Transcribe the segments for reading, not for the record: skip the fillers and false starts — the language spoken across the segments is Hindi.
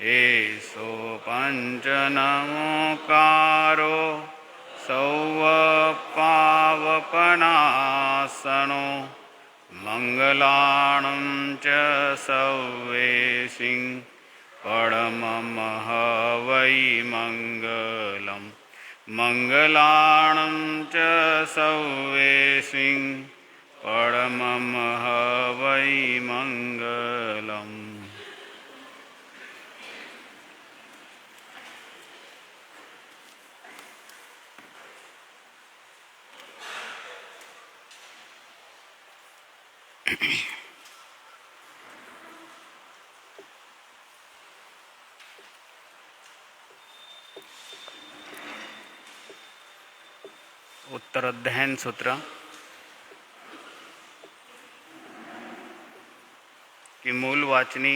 एषो पञ्चनमोकारो सौवपावपनासनो मङ्गलाणं च सौवेशिं परममः वै मङ्गलम् मङ्गलाणं च सौवेशिं परममः वै मङ्गलम्। उत्तराध्ययन सूत्र की मूल वाचनी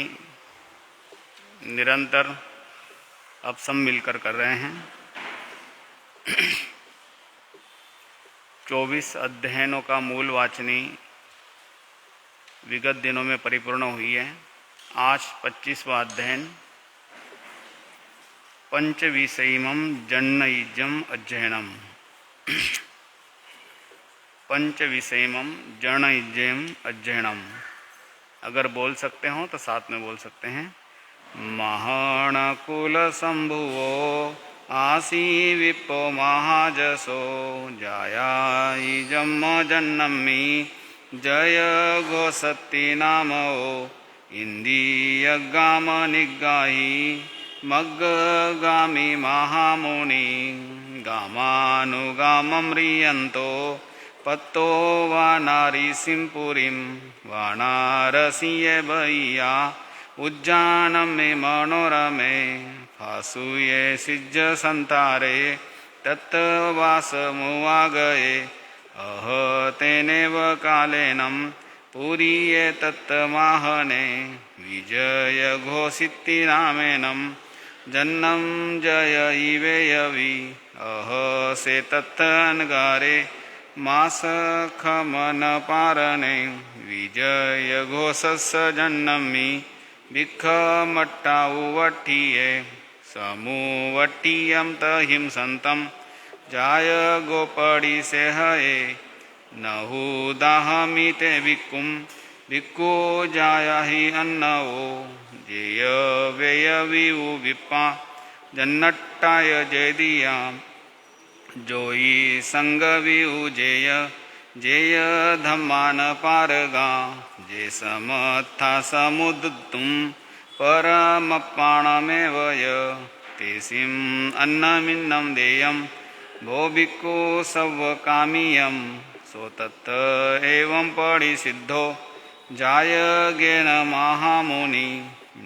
निरंतर अब सब मिलकर कर रहे हैं। 24 अध्ययनों का मूल वाचनी विगत दिनों में परिपूर्ण हुई है। आज 25वां अध्ययन पंचविषयिमं जन्नयुजम अध्ययनम। पंचविषयिमं जन्नयुजम अध्ययनम। अगर बोल सकते हो तो साथ में बोल सकते हैं। महानकुल शंभुवो आसी विप्पो महाजसो जायायुजम जन्नमी जय गोसत्ति नामो इंदीयगाम निगाही मग्गामी महामुनि गामानुगामम्रियन्तो पत्तो वानारीसिंपुरीं वानारसीय भैया उज्जानं मे मनोरमे फासूये सिज्ज संतारे तत्वासमुवागये अह तेनेव कालेनं पुरीये तत्माहने विजय घोषिति नामेनं जन्नं जय इवेयवि अह से तत्तनगारे मास खमन पारने विजय घोषस्य जन्नमी भिक्ख मट्टाउवट्टिये समुवट्टियं तहिं संतं जाय गोपड़ी से हये नहुदाहमिते भिक्कुं भिक्खु जायाहि अन्नवो जेय वेय विउ विप्पा जन्नट्टाय जयदिया जोई संग विउ जेय जेय धम्मान पारगा जे समत्था समुद्तुं परमप्पाणमेवय तेसिं अन्नमिन्नं देयं भो भिक्खु सव्वकामीयं सो तत् एवं परिसिद्धो जाय गेन महामुनि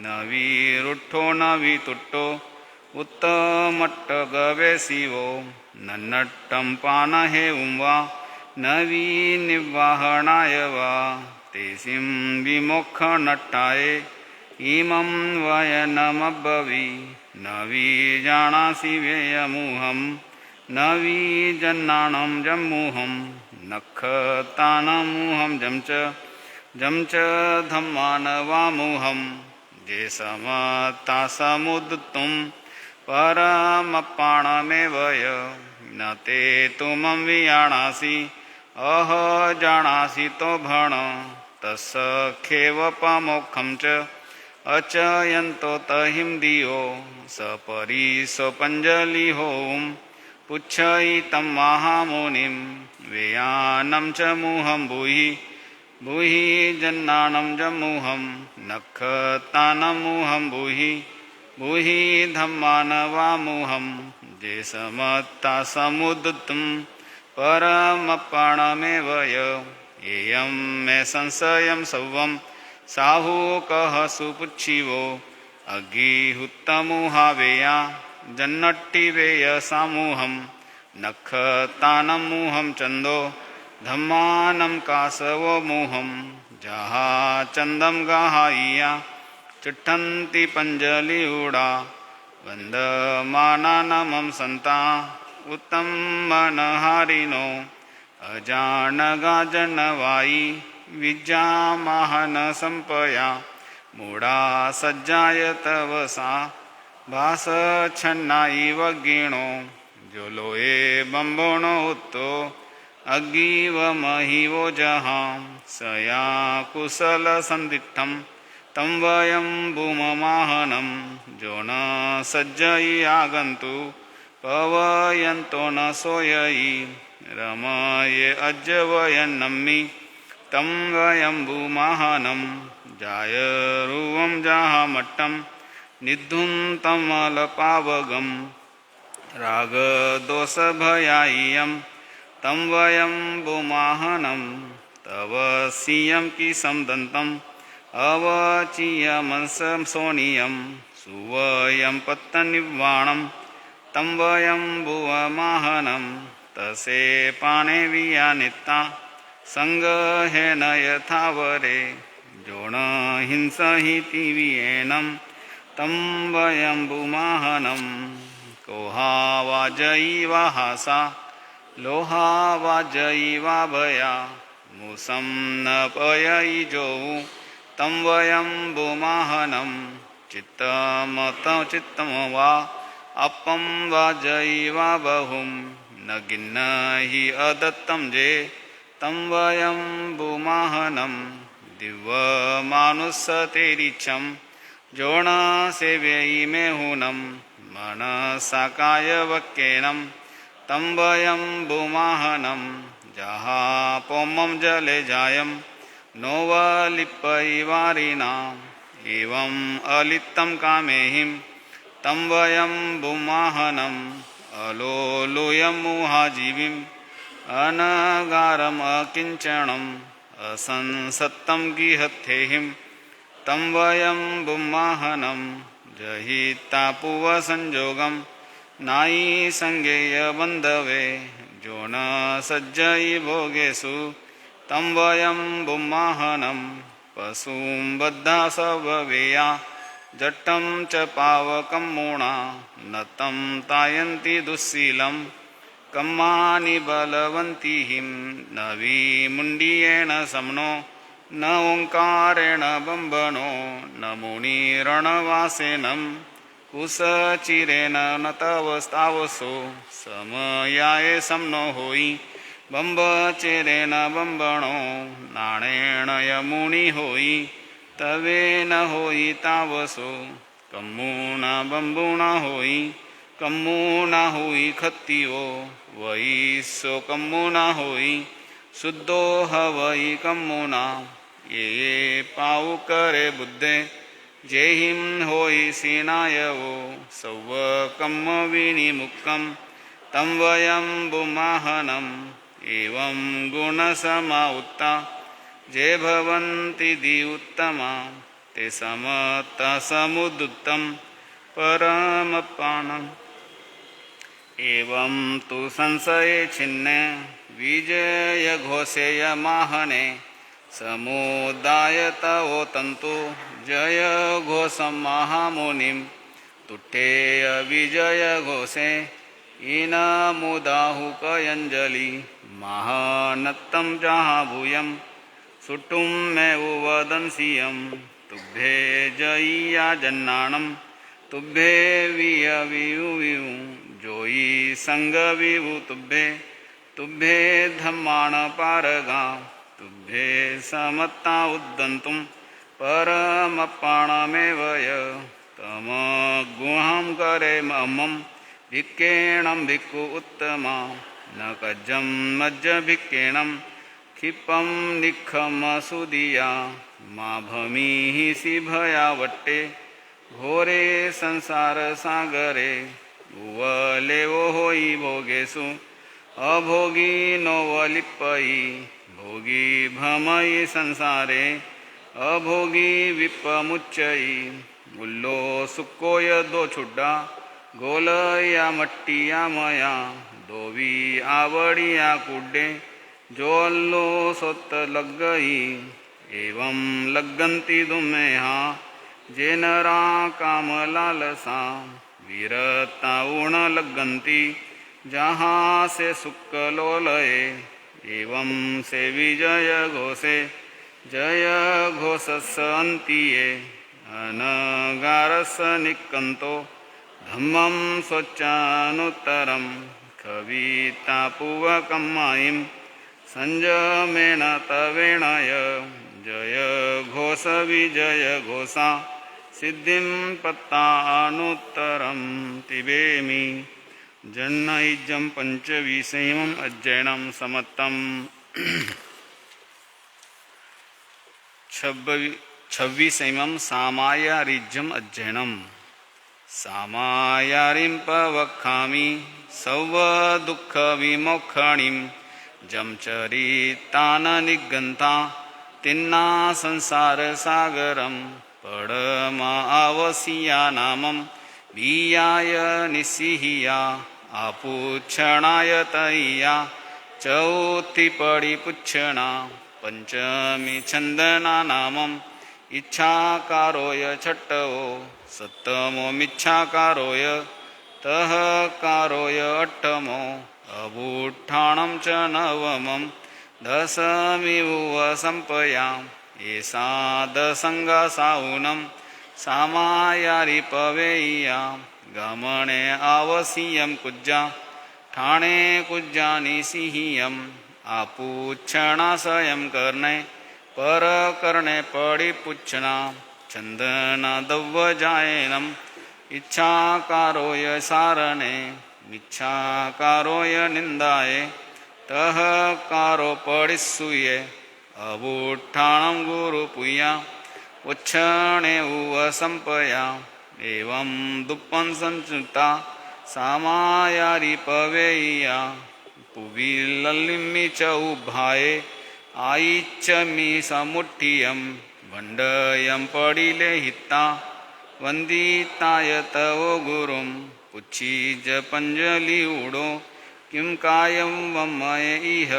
न विरुट्ठो न वितुट्टो उत्तमट्टगवे शिवो नन्नट्टं पानहे उम्वा न विनिवाहणाय वा तेसिं विमोक्षनट्टाय इमं वयनमब्बवि न विजानासि वेयमुहं न विजन्नानं जम्मुहं नखतानमुहं जं च धम्मानवामुहं जे समता समुद्तुं परमप्पाणमेवय न ते तुमं विजानासि अह जानासि तो भण तस्खेवपमोक्षं च अचयन्तो तहिं दियो सपरिसो पञ्जलिहों पुच्छयितं महामुनिं वेयानं च मुहं भूहि भूहि जन्नानं जम्मुहं नखतानमुहं भूहि भूहि धम्मानवामुहं जे समत्ता समुद्तुं परमप्पाणमेवय येयं मे संशयं सव्वं साहुकः सुपुच्छिवो अग्गिहुत्तमुहावेया जन्नट्टिवेय सामुहं नखतानमुहं चन्दो धम्मानं कासवो मुहं जहा चन्दं गाहाय्या चिट्ठन्ति पञ्जलिउडा वन्दमानानमं सन्ता उत्तमनहारिणो अजानगाजनवायि विज्जामाहन संपया मूढा सज्जाय तव सा भास छन्ना इव गीणो ज्वलोए बम्बोणो उत्तो अग्गिव महिवो जहां सया कुशल संदिग्धं तं वयं भूममाहनं जो न सज्जयि आगन्तु पवयन्तो न सोययि रमये अज्जवयन्नम्मि तं वयं भूमाहनं जायरुवं जाहमट्टं निद्धुं तमलपावगं रागदोषभयाय्यं तं वयं भूमाहनं तव सियं किसं दन्तम् अवचीयमंसं सोनियं सुवयं पत्तनिर्वाणं तं वयं भुवमाहनं तसे पाणे वियानिता संगहेन यथावरे जोण हिंसहिति वियेनं तं वयं भूमाहनं कोहावाजयिवाहासा लोहावाजयिवाभया मूसं न पययिजो तं वयं भूमाहनं चित्तम वा अपं वाजयिवा बहुं न गिन्न हि अदत्तं जे तं वयं भूमाहनं दिव्यमानुषतेरिचं जोण सेव्ययि मे हूनं मनसा कायवक्येनं तं वयं भूमाहनं जहापोमं जले जायं नोवलिप्पयिवारिणा एवं अलिप्तं कामेहिं तं वयं भूमाहनं अलोलुयं मुहाजीविं अनगारम् अकिञ्चनम् असंसत्तं गिहत्येहिं तं वयं भूमाहनं जहितापुवसंजोगं नायि संज्ञेय बन्धवे जो न सज्जयि भोगेषु तं वयं भूमाहनं पशुं बद्धा सभवेया जट्टं च पावकं मूणा न तं तायन्ति दुःशीलं कम्मानि बलवन्तीहिं न विमुण्डियेण समनो न ओङ्कारेण बम्बनो न मुनिरणवासेनं कुशचिरेण न तव तावसो समयाय समनो होई बम्बचेरेण बम्बणो नाणेन यमुनि होई तवेन होई तावसो कम्मुना बम्बुना होई कम्मुना होई खत्तियो वही सो कम्मुना होई शुद्धो हवई कम्मुना ये पाऊ करे बुद्धे जेहिं होई सीनायवो सौव कम्म विनिमुक्तं तं वयं भूमाहनं एवं गुणसमाउत्ता जे भवन्ति दि उत्तमा ते समता समुदुत्तं परमपानम् एवं तु संशये छिन्ने विजय घोषेय माहने समुदायतवो तन्तु जय घोषं महामुनिं तुट्ठेय विजय घोषे इनमुदाहुकयञ्जलि महानत्तं जहाभूयं सुटुं मे वदंसियं तुभ्ये जयिया जन्नाणं तुभ्ये वियवियु जोयि संगविवु तुभ्ये तुभ्ये धम्माण पारगा तुभ्ये समत्ता उद्दन्तुं परमपाणमेवय तमगुहं करे ममं भिक्केणं भिक्खु उत्तमा न कज्जं मज्ज भिक्केणं क्षिपं निखमसुदिया मा भमीः शिभयावट्टे घोरे संसार सागरे उवलेवो होई भोगेषु अभोगी नोवलिप्पयि भोगी भमयि संसारे अभोगी विप्पमुच्चयि उल्लो सुक्को यदो छुड्डा गोलया मट्टिया मया दोवी आवड़िया कुड्डे जोल्लो सोत लग गई एवं लगंती दुमेहा जेनरा काम लालसा वीरता उण लगंती जहाँ से सुख लोलये एवं से विजय घोषे जय घोषस अंतिये अनगारस निकंतो धम्मं स्वच्चानुत्तरं कवितापूवकं मायिं संजमेन तवेणय जय घोष विजय घोषा सिद्धिं पत्तानुत्तरं तिबेमि जन्नैजं पंचविषयम् अध्ययनं समत्तम् 26 सामायारिज्यम् अध्ययनम् सामायारिं पवक्खामि सर्वदुःखविमोक्षणीं जमचरितान् निगन्ता तिन्ना संसारसागरं पडमावसियानामं वियाय निस्सिह्या आपुच्छणाय तय्या चौथी पुच्छणा पंचमी छंदना नामम इच्छाकारोय छट्टवो सप्तमो मिच्छाकारोय तहकारोय अट्टमो अबुट्ठाणं च नवमं दशमीव संपयाम् एषा साउनं सामायारि पवेय्या गमने आवसीयं कुज्जा ठाणे कुज्जानि सिहियम् आपुच्छणा स्वयं करणे पर करणे पड़ी पुच्छना छंदना दव्वजायनम इच्छाकारोय सारणे मिच्छाकारोय निंदाये तहकारो पड़िसूये अबुट्ठाणं गुरुपुया उच्छणे उव संपया एवं दुप्पं संचुता सामायारि पवेय्या पुविललिमि च उभाये आईच्च मी समुट्ठियं भण्डयं पडिले हिता वन्दिताय तव गुरुं पुच्छीज पंजलि उडो किं कायं वमय इह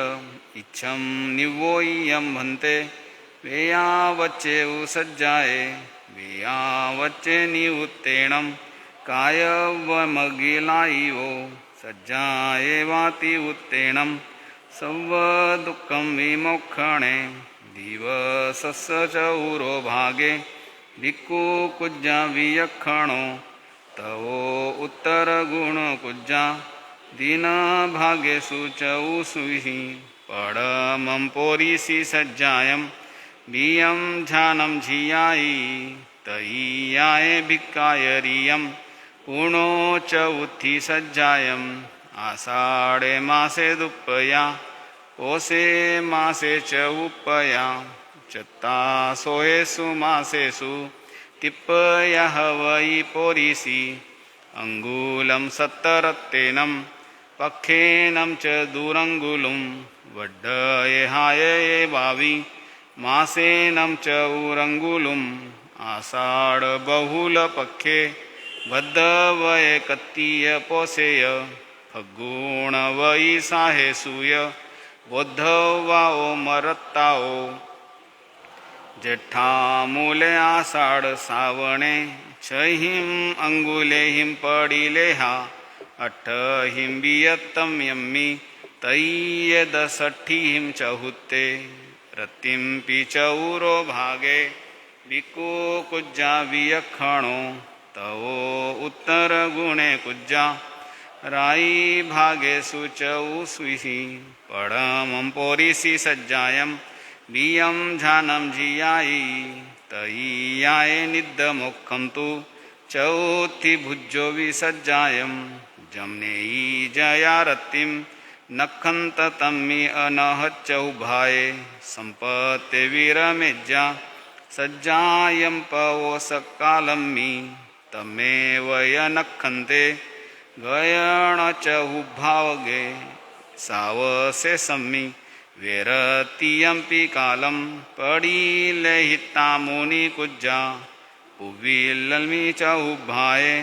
इच्छं निवोयं भन्ते वेया वच्चे सज्जाये वेया वच्चे निवुत्तेणं काय वमगिलाइवो सज्जाये वाति उत्तेणं सर्वदुःखं विमोक्षणे दिवसस्य चौरो भागे भिक्खु कुज्जा वियक्षणो तवो उत्तरगुणकुज्जा दीनभागेषु चौसुहि पडमं पोरिसि सज्जायं बियं ध्यानं झियायि तय्याय भिक्खायरियं पूर्णो च उत्थि सज्जायम् आषाढे मासे दुप्पया पोषे मासे च उपया चत्तासोहेषु मासेषु तिप्पयः वै पोरिसि अंगुलं सत्तरत्तेनं पक्षेनं च दूरंगुलं वड्डयेहाय भावि मासेनं च उरंगुलम् आषाढ़ बहुल पक्षे भद्रवय कत्तीय पोषेय फगुण वै साहेसूय बोद्धवाओ मरत्ताओ जेठामूले आषाढ़ सावणे छहिं अंगुलेहिं पडिलेहा अठहिं बियत्तं यम्मि तय्यदसठिहिं चहुत्ते रतिं पिचौरो भागे भिक्खु कुज्जा वियक्षणो तवो उत्तर गुणे कुज्जा राई भागेषु चौसुहि पडमं पोरिसि सज्जायं बियं ध्यानं झियायि तय्याय निद्दमोक्षं तु चौथि भुजो विसज्जायं जमनेयि जया रतिं नखन्त तम्मि अनहच्चौभाये संपत्ते वीरमेज्जा सज्जायं पवोसकालम्मि तमेव यनखन्ते गयण च उभावगे सावसे सम्मि वेरतियंपि कालं पडिले हिता मुनि कुज्जा पुविलल्मि च उभाये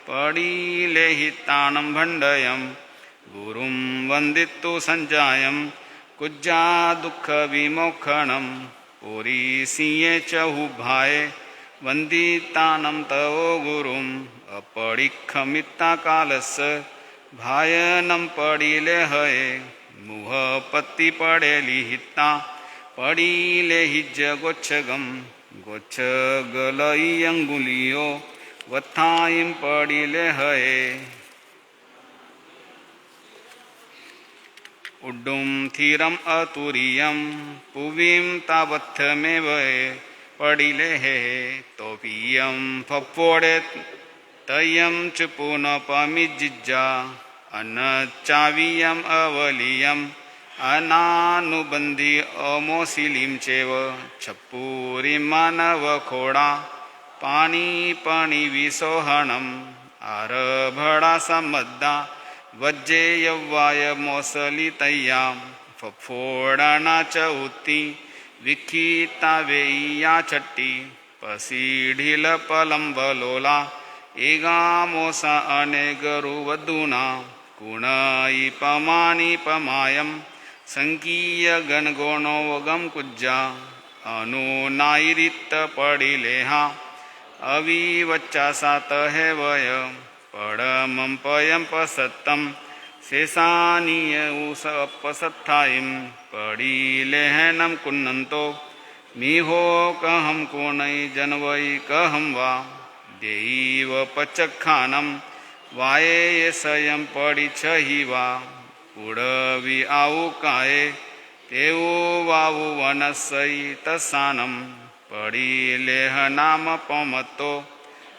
पडिले हितानं भण्डयं गुरुं वन्दितु सञ्जायं कुज्जा दुःख विमोक्षणं पुरीसिये च उभाये वन्दितानं तव गुरुं अपडिखमिता कालस्य भायनं पडिले हये मुहपत्ति पडेली हिता पडिले हिज्ज गोच्छगं ગોચ્છ ગલઈ અંગુલીઓ વથાઈમ પડી લે હે ઉડ્ડુમ થીરમ અતુરિયમ પુવીમ તાવથ્થમેવ પડી લે હે તો પિયમ ફફોડે તયમ ચ પુનપમિજ્જા અનચાવીયમ અવલિયમ અનાનુબંધી અમોશિલીમ ચેવ છપ્પુરી માનવ ખોડા પાણી પણી વિસોહણમ આરભડા સમદ્દા વજ્જે યવ્વાય મોસલી તૈયામ ફફોડાના ચૌતી વિખીતા વેયા છટ્ટી પસીઢીલ પલંબલોલા એગામોસા અને ગરુ વધુના ગુણઈ પમાની પમાયમ સંકીય ગણગોણો વગમ કુજ્જા અનુનાયરિત પડી લેહા અવિવચ્ચા સાત હે વય પડમમ પયમ પસત્તમ શેષાનીય ઉસ અપસત્થાઈમ પડી લેહનમ કુન્નંતો મીહો કહમ કોણૈ જનવૈ કહમ વા દેવ પચખાનમ વાયે સયમ પડી છહી વા પુડવી આવું કાયે તેવું વાવું વનસઈ તસાનમ પડી લેહ નામ પમતો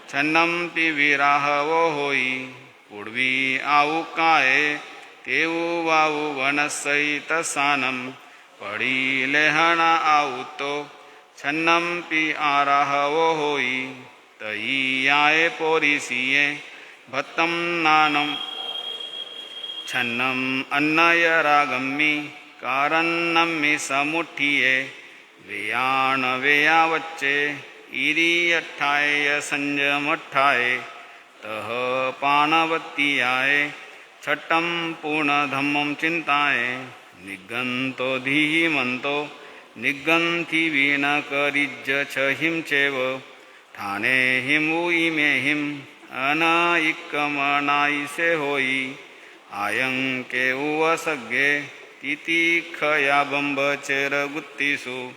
છન્નમ પીવિરાહવો હોઈ પુડવી આવું કાયે તેવું વાવું વનસઈ તસાનમ પડી લેહણા આવું તો છન્નમ પી આરાહવો હોઈ તૈયાએ પોરીસીએ ભત્તમ નાનમ છન્નમ અન્નયરાગમ્મી કારન્નમ્મી સમુઠ્ઠીએ વેયાણ વેયા વચ્ચે ઈરી અઠ્ઠાય સંજમ અઠ્ઠાય તહ પાણવત્તિયાએ છઠ્ઠમ પૂર્ણધમ્મમ ચિંતાએ નિગંતો ધીમંતો નિગંથી વીણ કરીજ્જ છહિમ ચેવ ઠાને હિમ ઉઈમે હિમ અનાઇકમનાઈસે હોઈ આયં કે ઉવસગ્ગે તિતિખયા બંબચેર ગુત્તિસુ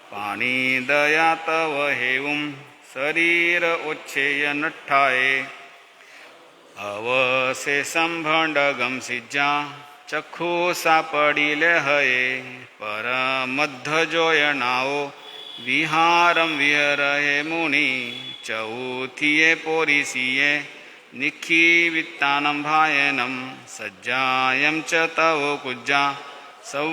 પાણી દયા તવ હેવું શરીર ઓચ્છેય નઠ્ઠાએ અવશેષમ ભંડગમ સિજ્જા ચક્ષુ સાપડી લે હયે પરમધ્ધ જોયનાઓ વિહારમ વિહરહે મુનિ ચૌથીએ પોરીસીએ નિખી વિત્તાનમ ભાયનમ સજ્જાયમ ચ તવ કુજ્જા સૌ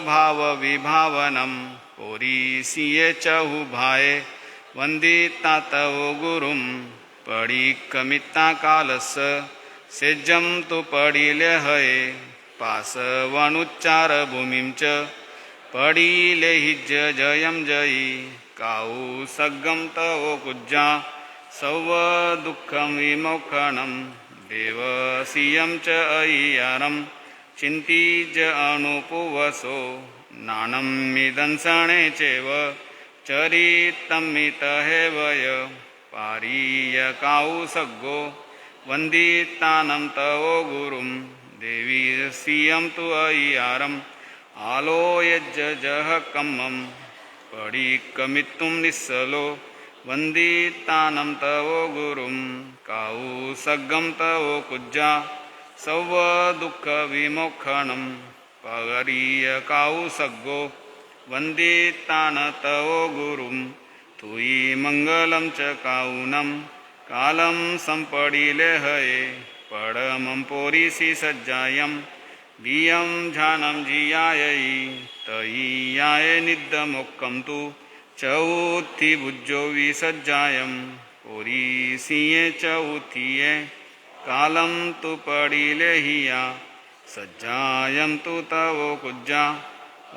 ભાવ વિભાવનમ પોરીસીએ ચહુ ભાયે વંદિતા તવ ગુરુમ પડીકમિતા કાલસ સેજ્જમ તુ પડી લે હયે પાસવનુચ્ચાર ભૂમિમ ચ પડી લેહિજ જયમ જયી કાઉ સગમ તવો કુજ્જા સૌ દુઃખમ વિમોખણમ દેવસિયમ ચ અય્યારમ ચિંતીજ અનુપુવસો નાનમિદંસણે ચેવ ચરિતમિત હેવય પારીય કાઉ સગ્ગો વંદિતાનમ તવો ગુરુમ દેવીસિયમ તુ અય્યારમ આલોયજ્જ જહ કમ્મમ પડીકમિત્તુમ નિસ્સલો વંદિતાનમ તવો ગુરુમ કાઉ સગ્ગમ તવો કુજ્જા સૌ દુઃખ વિમોખણમ પગરીય કાઉ સગ્ગો વંદિતાન તવો ગુરુમ તુઈ મંગલમ ચ કાઉનમ કાલમ સંપડી લે હયે પડમમ પોરીસી સજ્જાયમ દિયમ જાનમ જીયાયૈ તૈયાય નિદ્દમોક્કમ તુ ચૌથી ભુજ્જો વિસજ્જાયમ પોરીસીએ ચૌથીએ કાલમ તુ પડી લેહિયા સજ્જાયમ તુ તવો કુજ્જા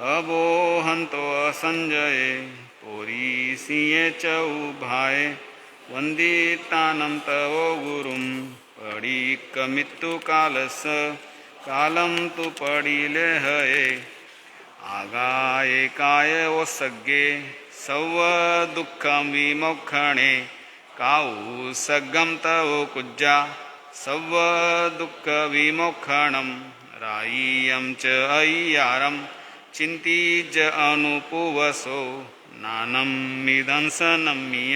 અબોહંતો અસંજયે પોરીસીએ ચૌભાએ વંદિતાનમ તવો ગુરુમ પડીકમિત્તુ કાલસ કાલમ તુ પડી લે હયે આગાયે કાય ઓસગ્ગે સૌ દુઃખમ વિમોખણે કાઉ સગમ તવો કુજ્જા સૌ દુઃખ વિમોખણમ રાય્યમ ચ અય્યારમ ચિંતીજ અનુપુવસો नानं मिदंसनमीय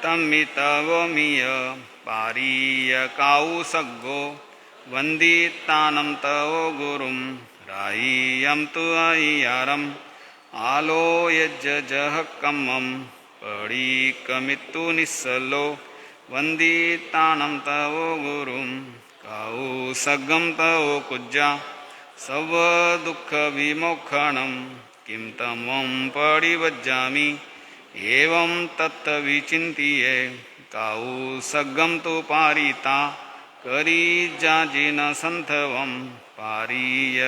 तमितवमीय पारीयकाउसग्गो वन्दितानं तव गुरुं राय्यं तु अय्यारम् आलोयज्जः कम्मं पडीकमित्तु निस्सलो वन्दितानं तव गुरुं काउसग्गं तव कुज्जा सर्वदुःखविमोक्षणं किं तमं परिवज्जामि एवं तत्विचिन्त्य काउसग्गं तु पारिता करिजाजिन सन्थवं पारीयकाउसग्गो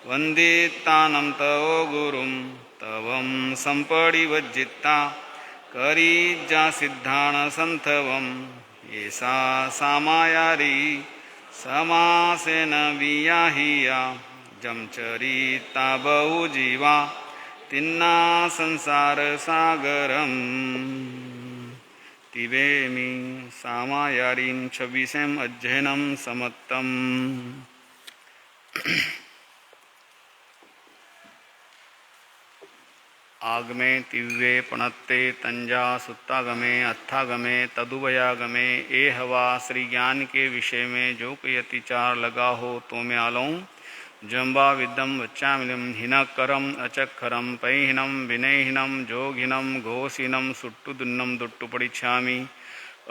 वन्दितानं तव गुरुं तवं सम्परिवज्जिता करिजा सिद्धान सन्थवं येषा सामायारी समासेन वियाहिया जमचरिता बहुजीवा तिन्ना संसार सागरम तिवेमि सामायारीं 26वें अध्ययनं समत्तम्। आगमे तिव्ये पणत्ते तंजा सुत्तागमे अत्थागमे तदुभयागमे ए हवा श्री ज्ञान के विषय में जो कोई अतिचार लगा हो तो मैं आलऊँ जम्बा विद्यम वच्चामिलम हिनकरम अचक्षरम पैहिनम विनयहीनम जोगहीनम घोषहीनम सुट्टुदुन्नम दुट्टुपड़िछामि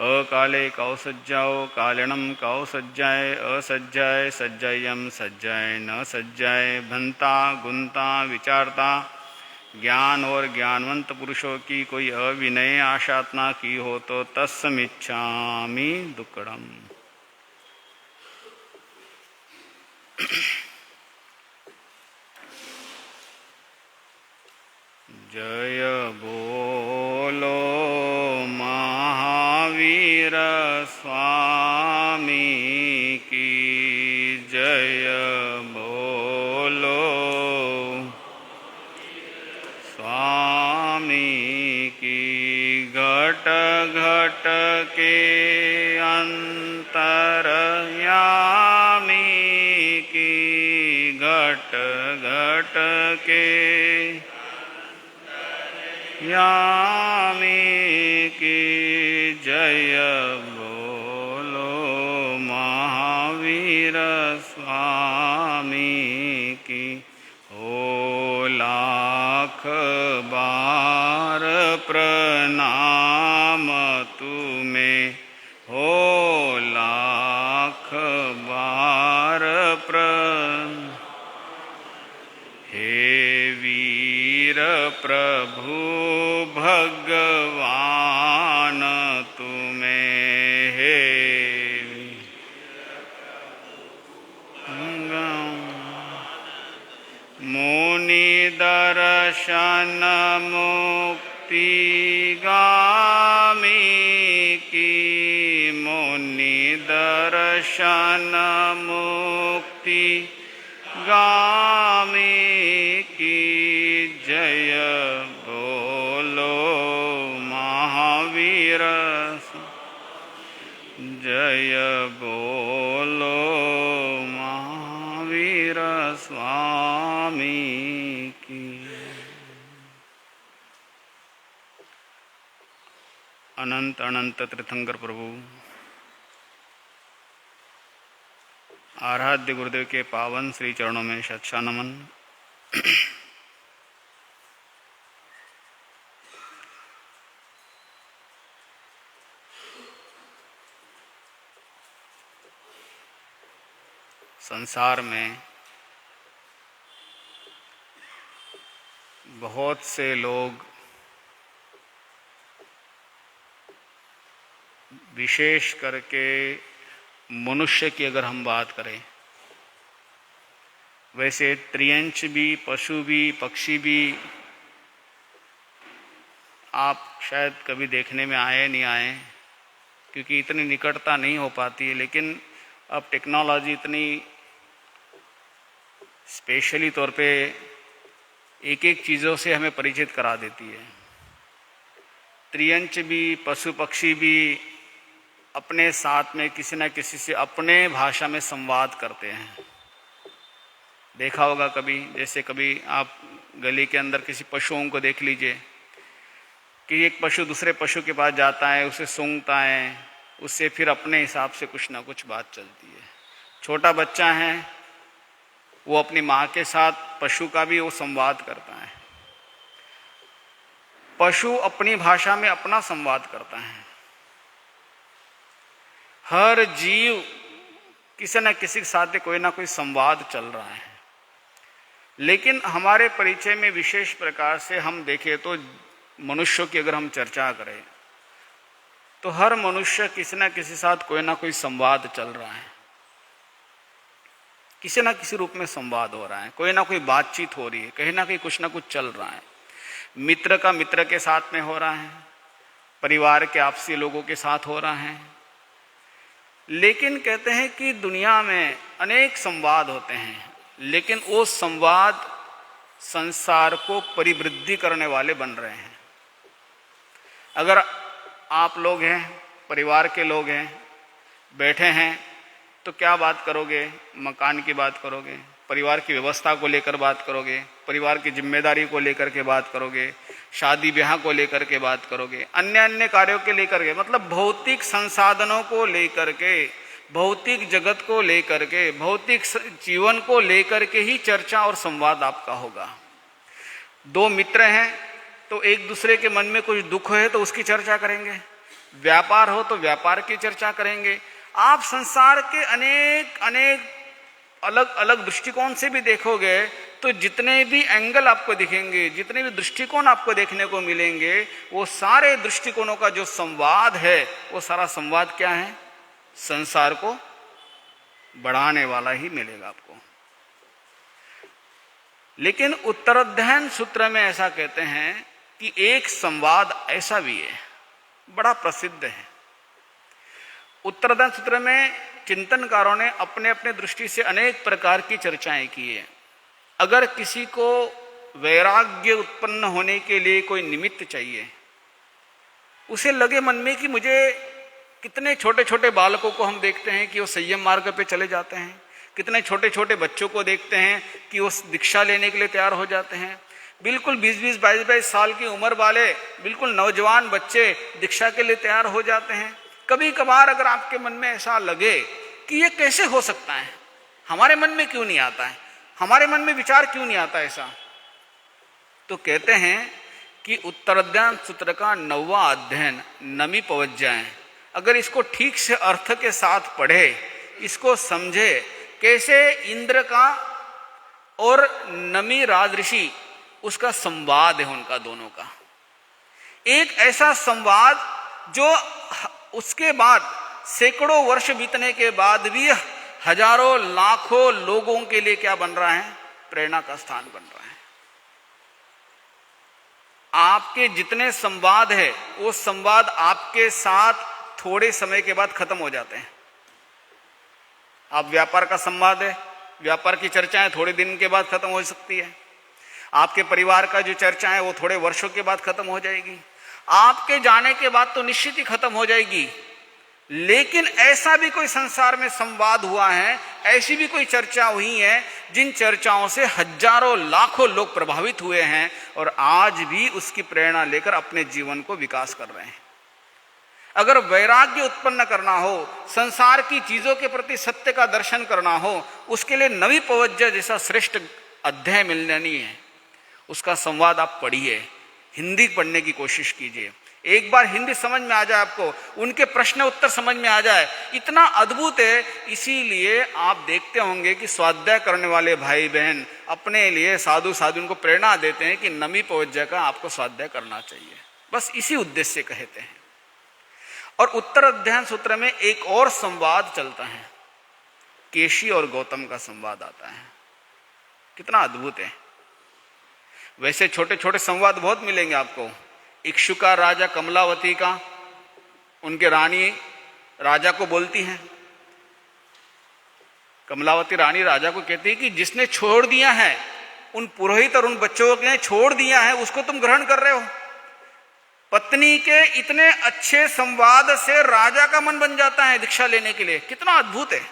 अकाले कौसज्जाओ कालिणम कौसज्जाय असज्जाय सज्जायम सज्जाय न सज्जाय भंता गुंता विचारता ज्ञान और ज्ञानवंत पुरुषों की कोई अविनय आशातना की हो तो तस्मिच्छामि दुक्कड़म। जय बोलो महावीर स्वामी की जय बोलो स्वामी की। घट घट के अंतर्यामी की घट घट के यामी की जय बोलो महावीर स्वामी की। हो लाख बार प्रणाम तुम्हें हो लाख बार हे वीर प्रभु भगवान तुम्हें हे मुनि दर्शन मुक्ति गामी की मुनि दर्शन मुक्ति गामी की जय बोलो महावीर जय बोलो महावीर स्वामी की। अनंत अनंत तीर्थंकर प्रभु आराध्य गुरुदेव के पावन श्री चरणों में शतशः नमन। संसार में बहुत से लोग, विशेष करके मनुष्य की अगर हम बात करें, वैसे त्रियंच भी, पशु भी, पक्षी भी आप शायद कभी देखने में आए नहीं आए, क्योंकि इतनी निकटता नहीं हो पाती है। लेकिन अब टेक्नोलॉजी इतनी स्पेशली तौर पे एक एक चीज़ों से हमें परिचित करा देती है। त्रियंच भी, पशु पक्षी भी अपने साथ में किसी न किसी से अपने भाषा में संवाद करते हैं। देखा होगा कभी, जैसे कभी आप गली के अंदर किसी पशुओं को देख लीजिए कि एक पशु दूसरे पशु के पास जाता है, उसे सूंघता है, उससे फिर अपने हिसाब से कुछ ना कुछ बात चलती है। छोटा बच्चा है, वो अपनी माँ के साथ पशु का भी वो संवाद करता है। पशु अपनी भाषा में अपना संवाद करता है। हर जीव किसी न किसी के साथ कोई ना कोई संवाद चल रहा है। लेकिन हमारे परिचय में विशेष प्रकार से हम देखें तो मनुष्यों की अगर हम चर्चा करें तो हर मनुष्य किसी न किसी साथ कोई ना कोई संवाद चल रहा है। किसी ना किसी रूप में संवाद हो रहा है, कोई ना कोई बातचीत हो रही है, कहीं ना कहीं कुछ ना कुछ चल रहा है। मित्र का मित्र के साथ में हो रहा है, परिवार के आपसी लोगों के साथ हो रहा है। लेकिन कहते हैं कि दुनिया में अनेक संवाद होते हैं, लेकिन वो संवाद संसार को परिवृद्धि करने वाले बन रहे हैं। अगर आप लोग हैं, परिवार के लोग हैं, बैठे हैं, तो क्या बात करोगे? मकान की बात करोगे, परिवार की व्यवस्था को लेकर बात करोगे, परिवार की जिम्मेदारी को लेकर के बात करोगे, शादी ब्याह को लेकर के बात करोगे, अन्य अन्य कार्यों के लेकर के, मतलब भौतिक संसाधनों को लेकर के, भौतिक जगत को लेकर के, भौतिक जीवन को लेकर के ही चर्चा और संवाद आपका होगा। दो मित्र हैं तो एक दूसरे के मन में कुछ दुख है तो उसकी चर्चा करेंगे, व्यापार हो तो व्यापार की चर्चा करेंगे। आप संसार के अनेक अनेक अलग अलग दृष्टिकोण से भी देखोगे तो जितने भी एंगल आपको दिखेंगे, जितने भी दृष्टिकोण आपको देखने को मिलेंगे, वो सारे दृष्टिकोणों का जो संवाद है वो सारा संवाद क्या है? संसार को बढ़ाने वाला ही मिलेगा आपको। लेकिन उत्तराध्ययन सूत्र में ऐसा कहते हैं कि एक संवाद ऐसा भी है, बड़ा प्रसिद्ध है। उत्तराध्ययन सूत्र में चिंतनकारों ने अपने अपने दृष्टि से अनेक प्रकार की चर्चाएं की है। अगर किसी को वैराग्य उत्पन्न होने के लिए कोई निमित्त चाहिए, उसे लगे मन में कि मुझे, कितने छोटे छोटे बालकों को हम देखते हैं कि वो संयम मार्ग पे चले जाते हैं, कितने छोटे छोटे बच्चों को देखते हैं कि वो दीक्षा लेने के लिए तैयार हो जाते हैं। बिल्कुल 20-20, 22-22 साल की उम्र वाले बिल्कुल नौजवान बच्चे दीक्षा के लिए तैयार हो जाते हैं। कभी कभार अगर आपके मन में ऐसा लगे कि ये कैसे हो सकता है, हमारे मन में क्यों नहीं आता है, हमारे मन में विचार क्यों नहीं आता ऐसा, तो कहते हैं कि उत्तराध्ययन सूत्र का 9वां अध्ययन नमी पवज्जाएं, अगर इसको ठीक से अर्थ के साथ पढ़े, इसको समझे, कैसे इंद्र का और नमी राजऋषि उसका संवाद है, उनका दोनों का एक ऐसा संवाद जो उसके बाद सैकड़ों वर्ष बीतने के बाद भी हजारों लाखों लोगों के लिए क्या बन रहा है? प्रेरणा का स्थान बन रहा है। आपके जितने संवाद है वो संवाद आपके साथ थोड़े समय के बाद खत्म हो जाते हैं। आप व्यापार का संवाद है, व्यापार की चर्चाएं थोड़े दिन के बाद खत्म हो सकती है। आपके परिवार का जो चर्चा है वो थोड़े वर्षों के बाद खत्म हो जाएगी। आपके जाने के बाद तो निश्चित ही खत्म हो जाएगी। लेकिन ऐसा भी कोई संसार में संवाद हुआ है, ऐसी भी कोई चर्चा हुई है जिन चर्चाओं से हजारों लाखों लोग प्रभावित हुए हैं और आज भी उसकी प्रेरणा लेकर अपने जीवन को विकास कर रहे हैं। अगर वैराग्य उत्पन्न करना हो, संसार की चीजों के प्रति सत्य का दर्शन करना हो, उसके लिए नवी पवज्जा जैसा श्रेष्ठ अध्याय मिलनी है, उसका संवाद आप पढ़िए, हिंदी पढ़ने की कोशिश कीजिए। एक बार हिंदी समझ में आ जाए, आपको उनके प्रश्न उत्तर समझ में आ जाए, इतना अद्भुत है। इसीलिए आप देखते होंगे कि स्वाध्याय करने वाले भाई बहन अपने लिए साधु साधु उनको प्रेरणा देते हैं कि नमी पवज्जा का आपको स्वाध्याय करना चाहिए, बस इसी उद्देश्य से कहते हैं। और उत्तर अध्ययन सूत्र में एक और संवाद चलता है, केशी और गौतम का संवाद आता है। कितना अद्भुत है। वैसे छोटे छोटे संवाद बहुत मिलेंगे आपको। इक्षुका राजा कमलावती का, उनके रानी राजा को बोलती हैं, कमलावती रानी राजा को कहती है कि जिसने छोड़ दिया है, उन पुरोहित और उन बच्चों ने छोड़ दिया है, उसको तुम ग्रहण कर रहे हो। पत्नी के इतने अच्छे संवाद से राजा का मन बन जाता है दीक्षा लेने के लिए। कितना अद्भुत है।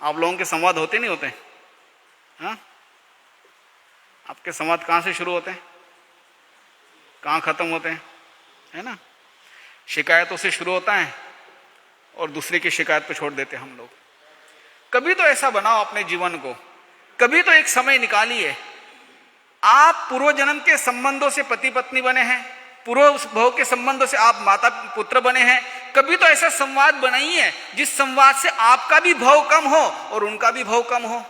आप लोगों के संवाद होते नहीं होते? हाँ, आपके संवाद कहाँ से शुरू होते हैं, कहाँ खत्म होते हैं, है ना? शिकायतों से शुरू होता है और दूसरे की शिकायत पे छोड़ देते हैं हम लोग। कभी तो ऐसा बनाओ अपने जीवन को, कभी तो एक समय निकालिए। आप पूर्व जन्म के संबंधों से पति पत्नी बने हैं, पूर्व भव के संबंधों से आप माता पुत्र बने हैं। कभी तो ऐसा संवाद बनाइए जिस संवाद से आपका भी भव कम हो और उनका भी भव कम हो।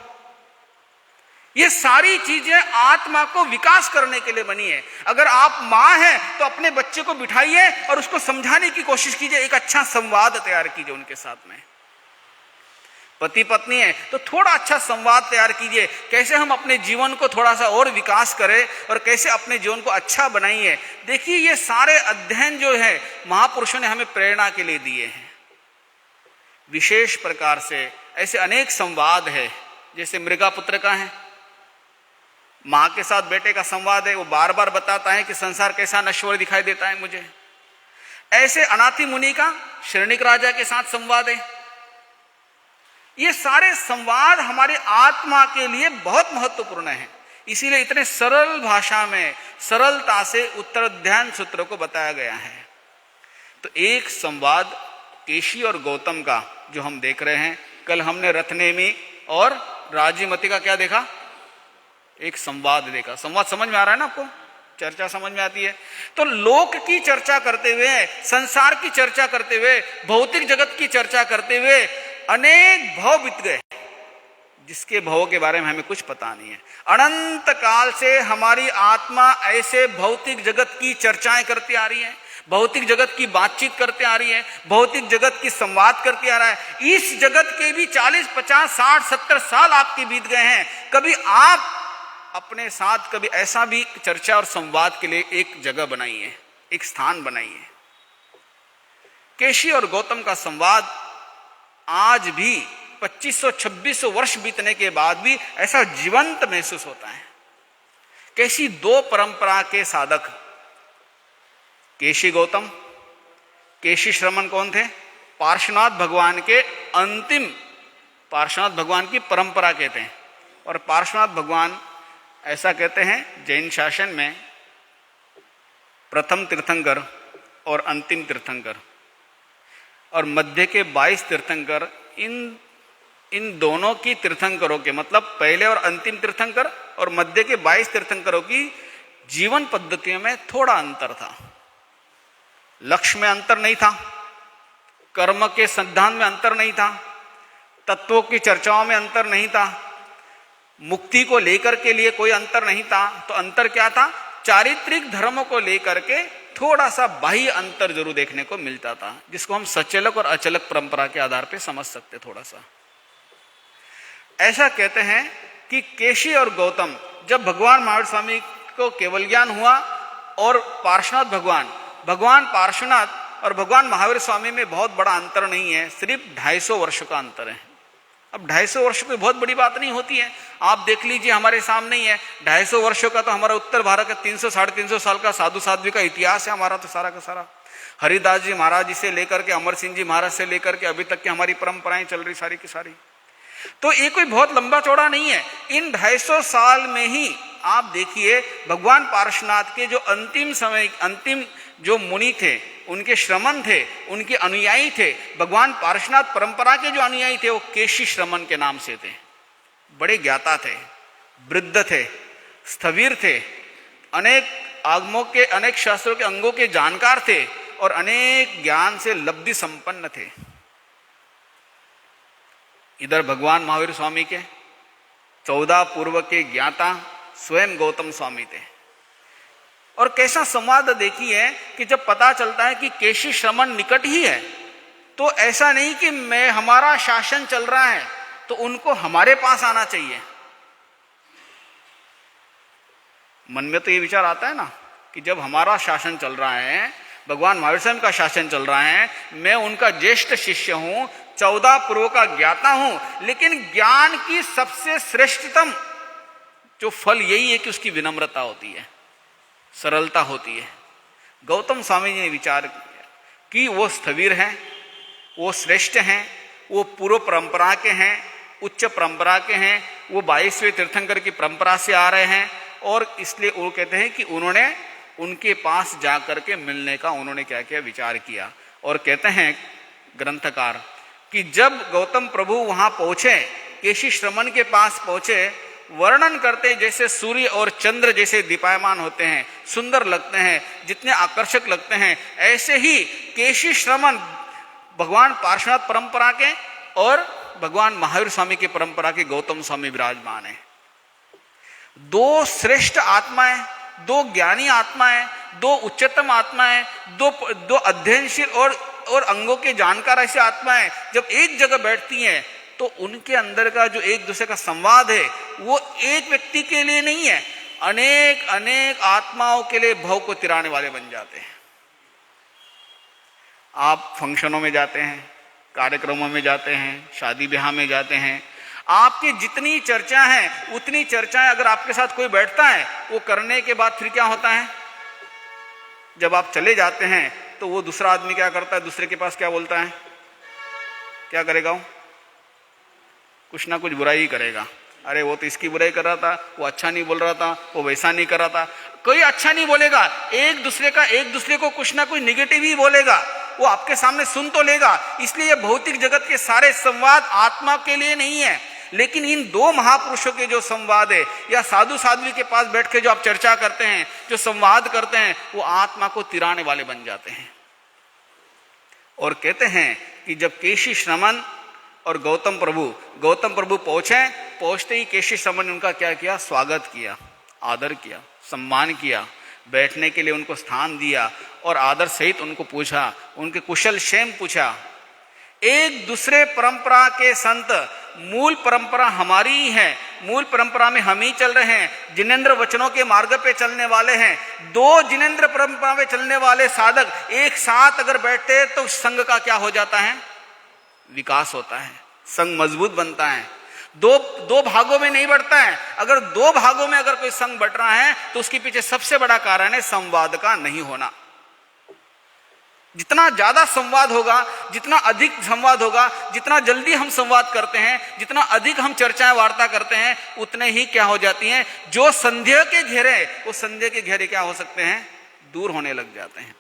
ये सारी चीजें आत्मा को विकास करने के लिए बनी है। अगर आप मां हैं तो अपने बच्चे को बिठाइए और उसको समझाने की कोशिश कीजिए, एक अच्छा संवाद तैयार कीजिए उनके साथ में। पति पत्नी है तो थोड़ा अच्छा संवाद तैयार कीजिए, कैसे हम अपने जीवन को थोड़ा सा और विकास करें और कैसे अपने जीवन को अच्छा बनाइए। देखिए ये सारे अध्ययन जो है महापुरुषों ने हमें प्रेरणा के लिए दिए हैं। विशेष प्रकार से ऐसे अनेक संवाद है, जैसे मृगा पुत्र का है, मां के साथ बेटे का संवाद है, वो बार बार बताता है कि संसार कैसा नश्वर दिखाई देता है मुझे। ऐसे अनाथि मुनि का शरणिक राजा के साथ संवाद है। ये सारे संवाद हमारे आत्मा के लिए बहुत महत्वपूर्ण है, इसीलिए इतने सरल भाषा में सरलता से उत्तर ध्यान सूत्र को बताया गया है। तो एक संवाद केशी और गौतम का जो हम देख रहे हैं, कल हमने रथनेमी और राजीमती का क्या देखा, एक संवाद देखा। संवाद समझ में आ रहा है ना आपको, चर्चा समझ में आती है। तो लोक की चर्चा करते हुए, संसार की चर्चा करते हुए, भौतिक जगत की चर्चा करते हुए अनेक भव बीत गए, जिसके भवों के बारे में हमें कुछ पता नहीं है। अनंत काल से हमारी आत्मा ऐसे भौतिक जगत की चर्चाएं करती आ रही है, भौतिक जगत की बातचीत करते आ रही है, भौतिक जगत की संवाद करते आ रहा है। इस जगत के भी 40, 50, 60, 70 साल आपके बीत गए हैं। कभी आप अपने साथ कभी ऐसा भी चर्चा और संवाद के लिए एक जगह बनाइए, एक स्थान बनाइए। केशी और गौतम का संवाद आज भी 2500-2600 वर्ष बीतने के बाद भी ऐसा जीवंत महसूस होता है। केशी दो परंपरा के साधक, केशी गौतम। केशी श्रमण कौन थे? पार्श्वनाथ भगवान के अंतिम, पार्श्वनाथ भगवान की परंपरा कहते हैं। और पार्श्वनाथ भगवान ऐसा कहते हैं जैन शासन में प्रथम तीर्थंकर और अंतिम तीर्थंकर, और मध्य के 22 तीर्थंकर, इन दोनों की तीर्थंकरों के मतलब पहले और अंतिम तीर्थंकर और मध्य के 22 तीर्थंकरों की जीवन पद्धतियों में थोड़ा अंतर था। लक्ष्य में अंतर नहीं था, कर्म के सिद्धांत में अंतर नहीं था, तत्वों की चर्चाओं में अंतर नहीं था, मुक्ति को लेकर के लिए कोई अंतर नहीं था। तो अंतर क्या था? चारित्रिक धर्मों को लेकर के थोड़ा सा बाह्य अंतर जरूर देखने को मिलता था, जिसको हम सचलक और अचलक परंपरा के आधार पर समझ सकते थोड़ा सा। ऐसा कहते हैं कि केशी और गौतम, जब भगवान महावीर स्वामी को केवल ज्ञान हुआ और पार्श्वनाथ भगवान पार्श्वनाथ और भगवान महावीर स्वामी में बहुत बड़ा अंतर नहीं है, सिर्फ 250 वर्ष का अंतर है। अब 250 वर्ष कोई बहुत बड़ी बात नहीं होती है। आप देख लीजिए हमारे सामने ही है, 250 वर्षों का तो हमारा उत्तर भारत का 300-350 साल का साधु साध्वी का इतिहास है हमारा तो सारा का सारा। हरिदास जी महाराज जी से लेकर के अमर सिंह जी महाराज से लेकर के अभी तक की हमारी परंपराएं चल रही सारी की सारी। तो ये कोई बहुत लंबा चौड़ा नहीं है। इन 250 साल में ही आप देखिए भगवान पार्श्वनाथ के जो अंतिम जो मुनि थे, उनके श्रमण थे, उनके अनुयायी थे, भगवान पार्श्वनाथ परंपरा के जो अनुयायी थे वो केशी श्रमण के नाम से थे। बड़े ज्ञाता थे, वृद्ध थे, स्थविर थे, अनेक आगमों के, अनेक शास्त्रों के अंगों के जानकार थे और अनेक ज्ञान से लब्धि संपन्न थे। इधर भगवान महावीर स्वामी के 14 पूर्व के ज्ञाता स्वयं गौतम स्वामी थे। और कैसा संवाद देखिए कि जब पता चलता है कि केशी श्रमण निकट ही है, तो ऐसा नहीं कि हमारा शासन चल रहा है तो उनको हमारे पास आना चाहिए। मन में तो ये विचार आता है ना कि जब हमारा शासन चल रहा है, भगवान महावीर स्वामी का शासन चल रहा है, मैं उनका ज्येष्ठ शिष्य हूं, 14 पूर्व का ज्ञाता हूं, लेकिन ज्ञान की सबसे श्रेष्ठतम जो फल यही है कि उसकी विनम्रता होती है, सरलता होती है। गौतम स्वामी जी ने विचार किया कि वो स्थविर हैं, वो श्रेष्ठ हैं, वो पूर्व परंपरा के हैं, उच्च परंपरा के हैं, वो 22वें तीर्थंकर की परंपरा से आ रहे हैं और इसलिए वो कहते हैं कि उन्होंने उनके पास जाकर के मिलने का उन्होंने क्या किया, विचार किया। और कहते हैं ग्रंथकार कि जब गौतम प्रभु वहां पहुंचे, केशी श्रमण के पास पहुंचे, वर्णन करते जैसे सूर्य और चंद्र जैसे दीपायमान होते हैं, सुंदर लगते हैं, जितने आकर्षक लगते हैं, ऐसे ही केशी श्रमण भगवान पार्श्वनाथ परंपरा के और भगवान महावीर स्वामी की परंपरा के गौतम स्वामी विराजमान है। दो श्रेष्ठ आत्माएं, दो ज्ञानी आत्माएं, दो उच्चतम आत्माएं, दो अध्ययनशील और अंगों के जानकार ऐसी आत्माएं जब एक जगह बैठती हैं तो उनके अंदर का जो एक दूसरे का संवाद है वो एक व्यक्ति के लिए नहीं है, अनेक अनेक आत्माओं के लिए भव को तिराने वाले बन जाते हैं। आप फंक्शनों में जाते हैं, कार्यक्रमों में जाते हैं, शादी ब्याह में जाते हैं, आपकी जितनी चर्चा है उतनी चर्चाएं अगर आपके साथ कोई बैठता है, वो करने के बाद फिर क्या होता है, जब आप चले जाते हैं तो वो दूसरा आदमी क्या करता है, दूसरे के पास क्या बोलता है, क्या करेगा वो, कुछ ना कुछ बुराई ही करेगा। अरे वो तो इसकी बुराई कर रहा था, वो अच्छा नहीं बोल रहा था, वो वैसा नहीं कर रहा था। कोई अच्छा नहीं बोलेगा, एक दूसरे को कुछ ना कुछ निगेटिव ही बोलेगा, वो आपके सामने सुन तो लेगा। इसलिए ये भौतिक जगत के सारे संवाद आत्मा के लिए नहीं है, लेकिन इन दो महापुरुषों के जो संवाद है या साधु साध्वी के पास बैठ के जो आप चर्चा करते हैं, जो संवाद करते हैं, वो आत्मा को तिराने वाले बन जाते हैं। और कहते हैं कि जब केशी श्रमण और गौतम प्रभु पहुंचते ही केशी श्रमण ने उनका क्या किया, स्वागत किया, आदर किया, सम्मान किया, बैठने के लिए उनको स्थान दिया और आदर सहित उनको पूछा, उनके कुशल क्षेम पूछा। एक दूसरे परंपरा के संत, मूल परंपरा हमारी ही है, मूल परंपरा में हम ही चल रहे हैं, जिनेंद्र वचनों के मार्ग पे चलने वाले हैं। दो जिनेंद्र परंपरा में चलने वाले साधक एक साथ अगर बैठते तो संघ का क्या हो जाता है, विकास होता है, संघ मजबूत बनता है। दो भागों में नहीं बढ़ता है। अगर दो भागों में अगर कोई संघ बढ़ रहा है तो उसके पीछे सबसे बड़ा कारण है संवाद का नहीं होना। जितना ज्यादा संवाद होगा, जितना अधिक संवाद होगा, जितना जल्दी हम संवाद करते हैं, जितना अधिक हम चर्चाएं वार्ता करते हैं, उतने ही क्या हो जाती हैं, जो संदेह के घेरे, वो संदेह के घेरे क्या हो सकते हैं, दूर होने लग जाते हैं।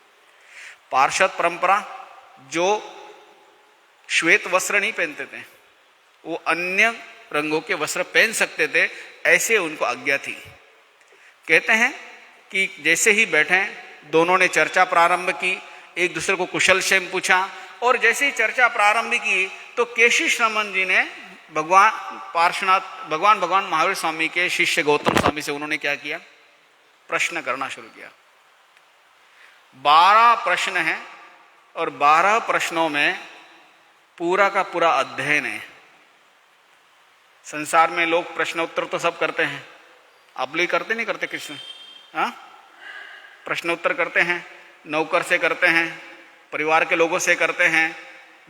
पार्षद परंपरा जो श्वेत वस्त्र नहीं पहनते थे, वो अन्य रंगों के वस्त्र पहन सकते थे, ऐसे उनको आज्ञा थी। कहते हैं कि जैसे ही बैठे दोनों ने चर्चा प्रारंभ की, एक दूसरे को कुशल क्षेम पूछा, और जैसे ही चर्चा प्रारंभ की तो केशी श्रमण जी ने भगवान महावीर स्वामी के शिष्य गौतम स्वामी से उन्होंने क्या किया, प्रश्न करना शुरू किया। 12 प्रश्न हैं और 12 प्रश्नों में पूरा का पूरा अध्ययन है। संसार में लोग प्रश्न उत्तर तो सब करते हैं, आप लोग करते नहीं करते कृष्ण, हाँ, प्रश्न उत्तर करते हैं, नौकर से करते हैं, परिवार के लोगों से करते हैं,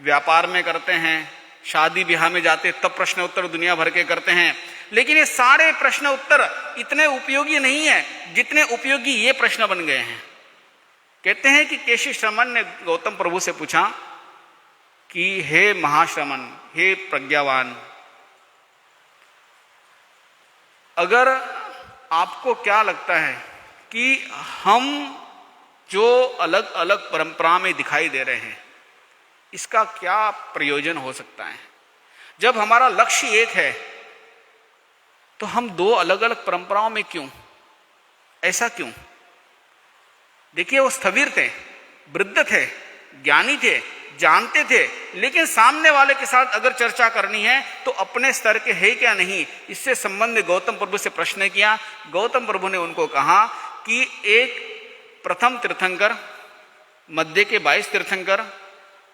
व्यापार में करते हैं, शादी ब्याह में जाते तब प्रश्न उत्तर दुनिया भर के करते हैं। लेकिन ये सारे प्रश्न उत्तर इतने उपयोगी नहीं है जितने उपयोगी ये प्रश्न बन गए हैं। कहते हैं कि केशी श्रमण ने गौतम प्रभु से पूछा कि हे महाश्रमण, हे प्रज्ञावान, अगर आपको क्या लगता है कि हम जो अलग अलग परंपरा में दिखाई दे रहे हैं, इसका क्या प्रयोजन हो सकता है? जब हमारा लक्ष्य एक है तो हम दो अलग अलग परंपराओं में क्यों, ऐसा क्यों? देखिए, वो स्थविर थे, वृद्ध थे, ज्ञानी थे, जानते थे, लेकिन सामने वाले के साथ अगर चर्चा करनी है तो अपने स्तर के है क्या नहीं, इससे संबंध गौतम प्रभु से प्रश्न किया। गौतम प्रभु ने उनको कहा कि एक प्रथम तीर्थंकर, मध्य के 22 तीर्थंकर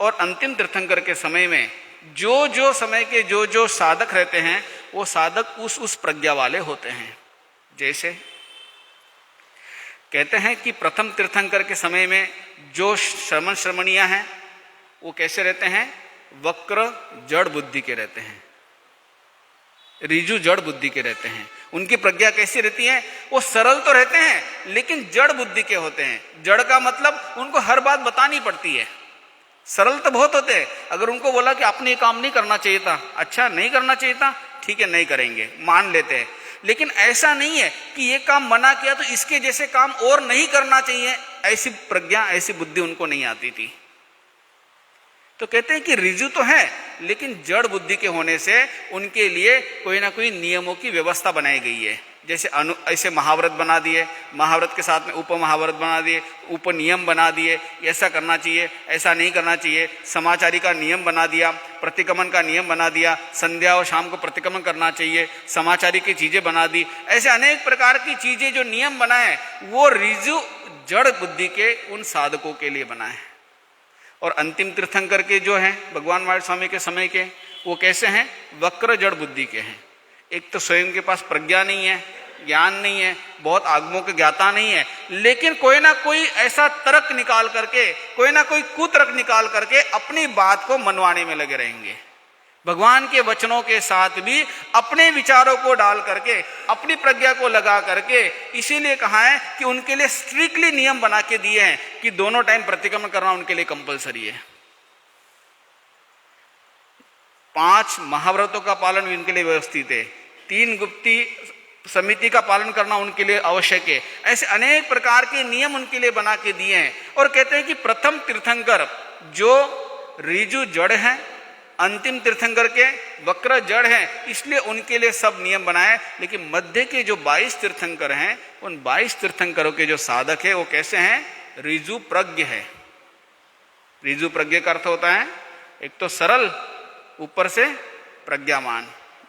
और अंतिम तीर्थंकर के समय में जो समय के जो साधक रहते हैं, वो साधक उस प्रज्ञा वाले होते हैं। जैसे कहते हैं कि प्रथम तीर्थंकर के समय में जो श्रमणिया हैं वो कैसे रहते हैं, वक्र जड़ बुद्धि के रहते हैं, ऋजु जड़ बुद्धि के रहते हैं। उनकी प्रज्ञा कैसी रहती है, वो सरल तो रहते हैं लेकिन जड़ बुद्धि के होते हैं। जड़ का मतलब उनको हर बात बतानी पड़ती है। सरल तो बहुत होते हैं, अगर उनको बोला कि आपने ये काम नहीं करना चाहिए था, अच्छा नहीं करना चाहिए था, ठीक है नहीं करेंगे, मान लेते हैं। लेकिन ऐसा नहीं है कि ये काम मना किया तो इसके जैसे काम और नहीं करना चाहिए, ऐसी प्रज्ञा, ऐसी बुद्धि उनको नहीं आती थी। तो कहते हैं कि ऋजु तो है, लेकिन जड़ बुद्धि के होने से उनके लिए कोई ना कोई नियमों की व्यवस्था बनाई गई है। जैसे ऐसे महाव्रत बना दिए, महाव्रत के साथ में उपमहाव्रत बना दिए, उपनियम बना दिए, ऐसा करना चाहिए, ऐसा नहीं करना चाहिए। समाचारी का नियम बना दिया, प्रतिक्रमण का नियम बना दिया, संध्या और शाम को प्रतिक्रमण करना चाहिए, समाचारी की चीजें बना दी। ऐसे अनेक प्रकार की चीजें जो नियम बना है वो ऋजु जड़ बुद्धि के उन साधकों के लिए बना है। और अंतिम तीर्थंकर के जो हैं भगवान महावीर स्वामी के समय के, वो कैसे हैं? वक्र जड़ बुद्धि के हैं। एक तो स्वयं के पास प्रज्ञा नहीं है, ज्ञान नहीं है, बहुत आगमों के ज्ञाता नहीं है, लेकिन कोई ना कोई ऐसा तर्क निकाल करके, कोई ना कोई कुतर्क निकाल करके अपनी बात को मनवाने में लगे रहेंगे। भगवान के वचनों के साथ भी अपने विचारों को डाल करके, अपनी प्रज्ञा को लगा करके, इसीलिए कहा है कि उनके लिए स्ट्रिक्टली नियम बना के दिए हैं कि दोनों टाइम प्रतिक्रमण करना उनके लिए कंपलसरी है। 5 महाव्रतों का पालन उनके लिए व्यवस्थित है, 3 गुप्ती समिति का पालन करना उनके लिए आवश्यक है। ऐसे अनेक प्रकार के नियम उनके लिए बना के दिए हैं। और कहते हैं कि प्रथम तीर्थंकर जो ऋजु जड़ है, अंतिम तीर्थंकर के वक्र जड़ हैं, इसलिए उनके लिए सब नियम बनाए। लेकिन मध्य के जो 22 तीर्थंकर हैं, उन 22 तीर्थंकरों के जो साधक है वो कैसे हैं? ऋजु प्रज्ञ है। ऋजु प्रज्ञ का अर्थ होता है एक तो सरल, ऊपर से प्रज्ञामान,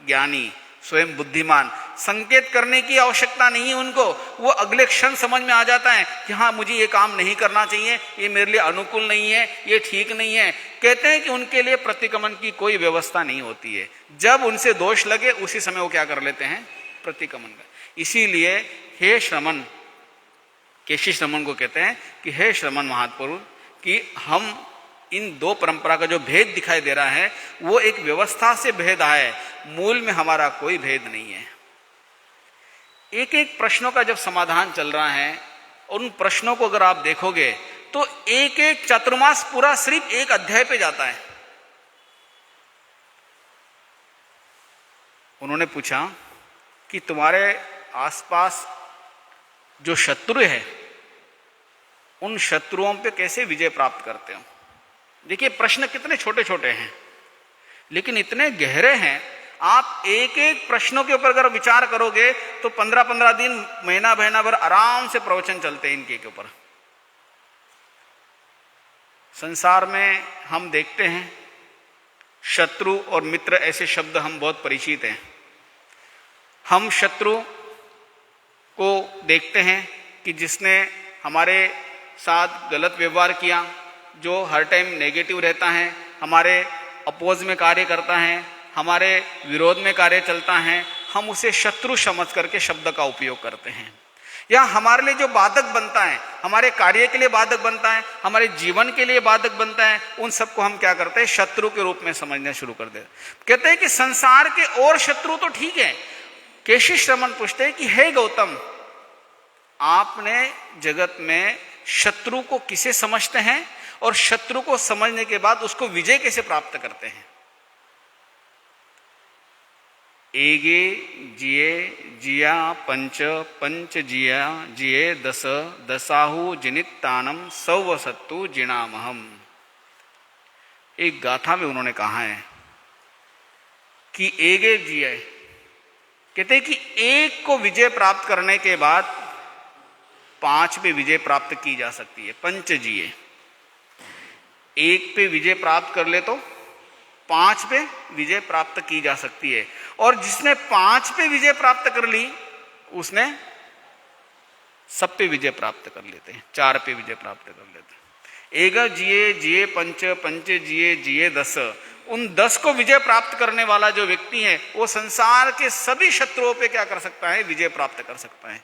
ज्ञानी, स्वयं बुद्धिमान। संकेत करने की आवश्यकता नहीं है उनको, वो अगले क्षण समझ में आ जाता है कि हाँ मुझे ये काम नहीं करना चाहिए, ये मेरे लिए अनुकूल नहीं है, ये ठीक नहीं है। कहते हैं कि उनके लिए प्रतिक्रमण की कोई व्यवस्था नहीं होती है। जब उनसे दोष लगे उसी समय वो क्या कर लेते हैं? प्रतिक्रमण कर। इसीलिए हे श्रमण, केशी श्रमण को कहते हैं कि हे श्रमण महात्पुरुष, कि हम इन 2 परंपरा का जो भेद दिखाई दे रहा है वो एक व्यवस्था से भेद है, मूल में हमारा कोई भेद नहीं है। एक एक प्रश्नों का जब समाधान चल रहा है, उन प्रश्नों को अगर आप देखोगे तो एक एक चातुर्मास पूरा सिर्फ एक अध्याय पे जाता है। उन्होंने पूछा कि तुम्हारे आसपास जो शत्रु है, उन शत्रुओं पे कैसे विजय प्राप्त करते हो? देखिए प्रश्न कितने छोटे छोटे हैं लेकिन इतने गहरे हैं। आप एक एक प्रश्नों के ऊपर अगर विचार करोगे तो 15-15 दिन, महीना भर आराम से प्रवचन चलते हैं इनके ऊपर। संसार में हम देखते हैं शत्रु और मित्र ऐसे शब्द हम बहुत परिचित हैं। हम शत्रु को देखते हैं कि जिसने हमारे साथ गलत व्यवहार किया, जो हर टाइम नेगेटिव रहता है, हमारे अपोज में कार्य करता है, हमारे विरोध में कार्य चलता है, हम उसे शत्रु समझ करके शब्द का उपयोग करते हैं। या हमारे लिए जो बाधक बनता है, हमारे कार्य के लिए बाधक बनता है, हमारे जीवन के लिए बाधक बनता है, उन सबको हम क्या करते हैं? शत्रु के रूप में समझना शुरू कर देते। कहते हैं कि संसार के और शत्रु तो ठीक है। केशी श्रमण पूछते हैं कि हे गौतम, आपने जगत में शत्रु को किसे समझते हैं और शत्रु को समझने के बाद उसको विजय कैसे प्राप्त करते हैं? एगे जिये जिया पंच, पंच जिया जिये दस, दसाहु जिनित्तानम सौवसत्तु जिनामहम। एक गाथा में उन्होंने कहा है कि एगे जिये, कहते हैं कि एक को विजय प्राप्त करने के बाद 5 पे विजय प्राप्त की जा सकती है। पंच जिये, एक पे विजय प्राप्त कर ले तो 5 पे विजय प्राप्त की जा सकती है। और जिसने 5 पे विजय प्राप्त कर ली उसने सब पे विजय प्राप्त कर लेते हैं, 4 पे विजय प्राप्त कर लेते हैं। एग जिये जिये पंच, पंच जिये जिये 10, उन 10 को विजय प्राप्त करने वाला जो व्यक्ति है वो संसार के सभी शत्रुओं पे क्या कर सकता है? विजय प्राप्त कर सकता है।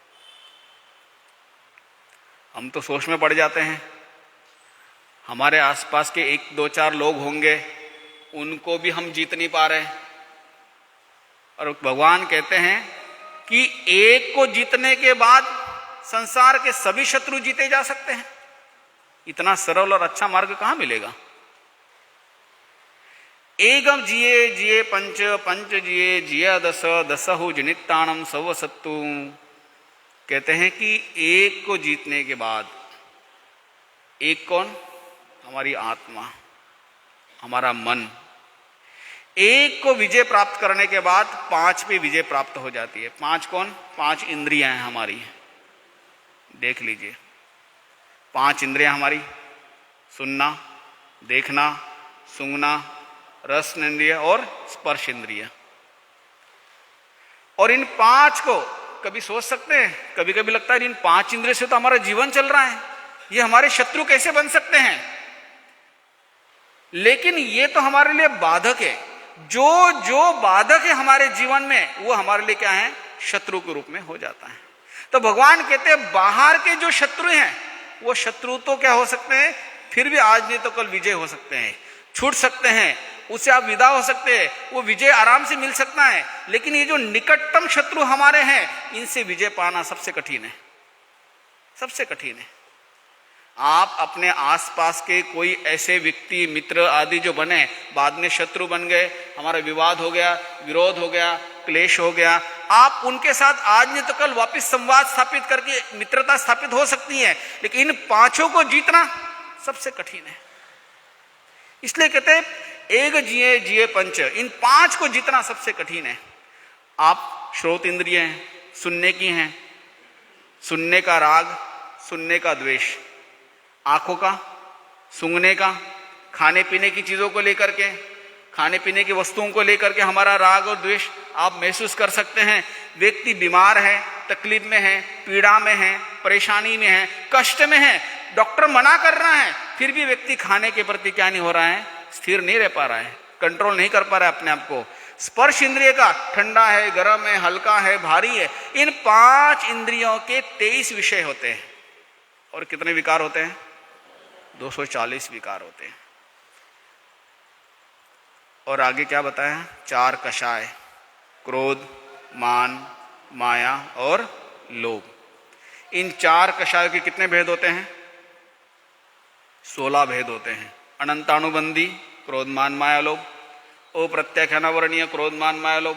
हम तो सोच में पड़ जाते हैं, हमारे आसपास के 1-2-4 लोग होंगे, उनको भी हम जीत नहीं पा रहे। और भगवान कहते हैं कि एक को जीतने के बाद संसार के सभी शत्रु जीते जा सकते हैं। इतना सरल और अच्छा मार्ग कहां मिलेगा? एकम जिये जिये पंच, पंच जिये जिया दस, दसहु जनिताणम सवसत्तु। कहते हैं कि एक को जीतने के बाद, एक कौन? हमारी आत्मा, हमारा मन। एक को विजय प्राप्त करने के बाद 5 पे विजय प्राप्त हो जाती है। 5 कौन? 5 इंद्रियां हैं हमारी। देख लीजिए, 5 इंद्रियां हमारी, सुनना, देखना, सूंघना, रसन इंद्रिय और स्पर्श इंद्रिय। और इन 5 को कभी सोच सकते हैं, कभी कभी लगता है इन 5 इंद्रियों से तो हमारा जीवन चल रहा है, ये हमारे शत्रु कैसे बन सकते हैं? लेकिन ये तो हमारे लिए बाधक है। जो जो बाधक है हमारे जीवन में, वो हमारे लिए क्या है? शत्रु के रूप में हो जाता है। तो भगवान कहते हैं बाहर के जो शत्रु हैं, वो शत्रु तो क्या हो सकते हैं, फिर भी आज नहीं तो कल विजय हो सकते हैं, छूट सकते हैं, उससे आप विदा हो सकते हैं, वो विजय आराम से मिल सकता है। लेकिन ये जो निकटतम शत्रु हमारे हैं, इनसे विजय पाना सबसे कठिन है, सबसे कठिन है। आप अपने आसपास के कोई ऐसे व्यक्ति, मित्र आदि जो बने, बाद में शत्रु बन गए, हमारा विवाद हो गया, विरोध हो गया, क्लेश हो गया, आप उनके साथ आज नहीं तो कल वापस संवाद स्थापित करके मित्रता स्थापित हो सकती है। लेकिन इन 5 को जीतना सबसे कठिन है। इसलिए कहते हैं एक जिये जिये पंच, इन 5 को जीतना सबसे कठिन है। आप श्रोत इंद्रिय हैं, सुनने की हैं, सुनने का राग, सुनने का द्वेष, आंखों का, सूंघने का, खाने पीने की चीजों को लेकर के, खाने पीने की वस्तुओं को लेकर के हमारा राग और द्वेष आप महसूस कर सकते हैं। व्यक्ति बीमार है, तकलीफ में है, पीड़ा में है, परेशानी में है, कष्ट में है, डॉक्टर मना कर रहा है, फिर भी व्यक्ति खाने के प्रति क्या नहीं हो रहा है? स्थिर नहीं रह पा रहा है, कंट्रोल नहीं कर पा रहा है अपने आप को। स्पर्श इंद्रिय का ठंडा है, गर्म है, हल्का है, भारी है। इन 5 इंद्रियों के 23 विषय होते हैं। और कितने विकार होते हैं? 240 विकार होते हैं। और आगे क्या बताया? 4 कषाय, क्रोध, मान, माया और लोभ। इन 4 कषायों के कितने भेद होते हैं? 16 भेद होते हैं। अनंतानुबंधी क्रोध, मान, माया, लोभ, अप्रत्याख्यानावरणीय क्रोध, मान, माया, लोभ,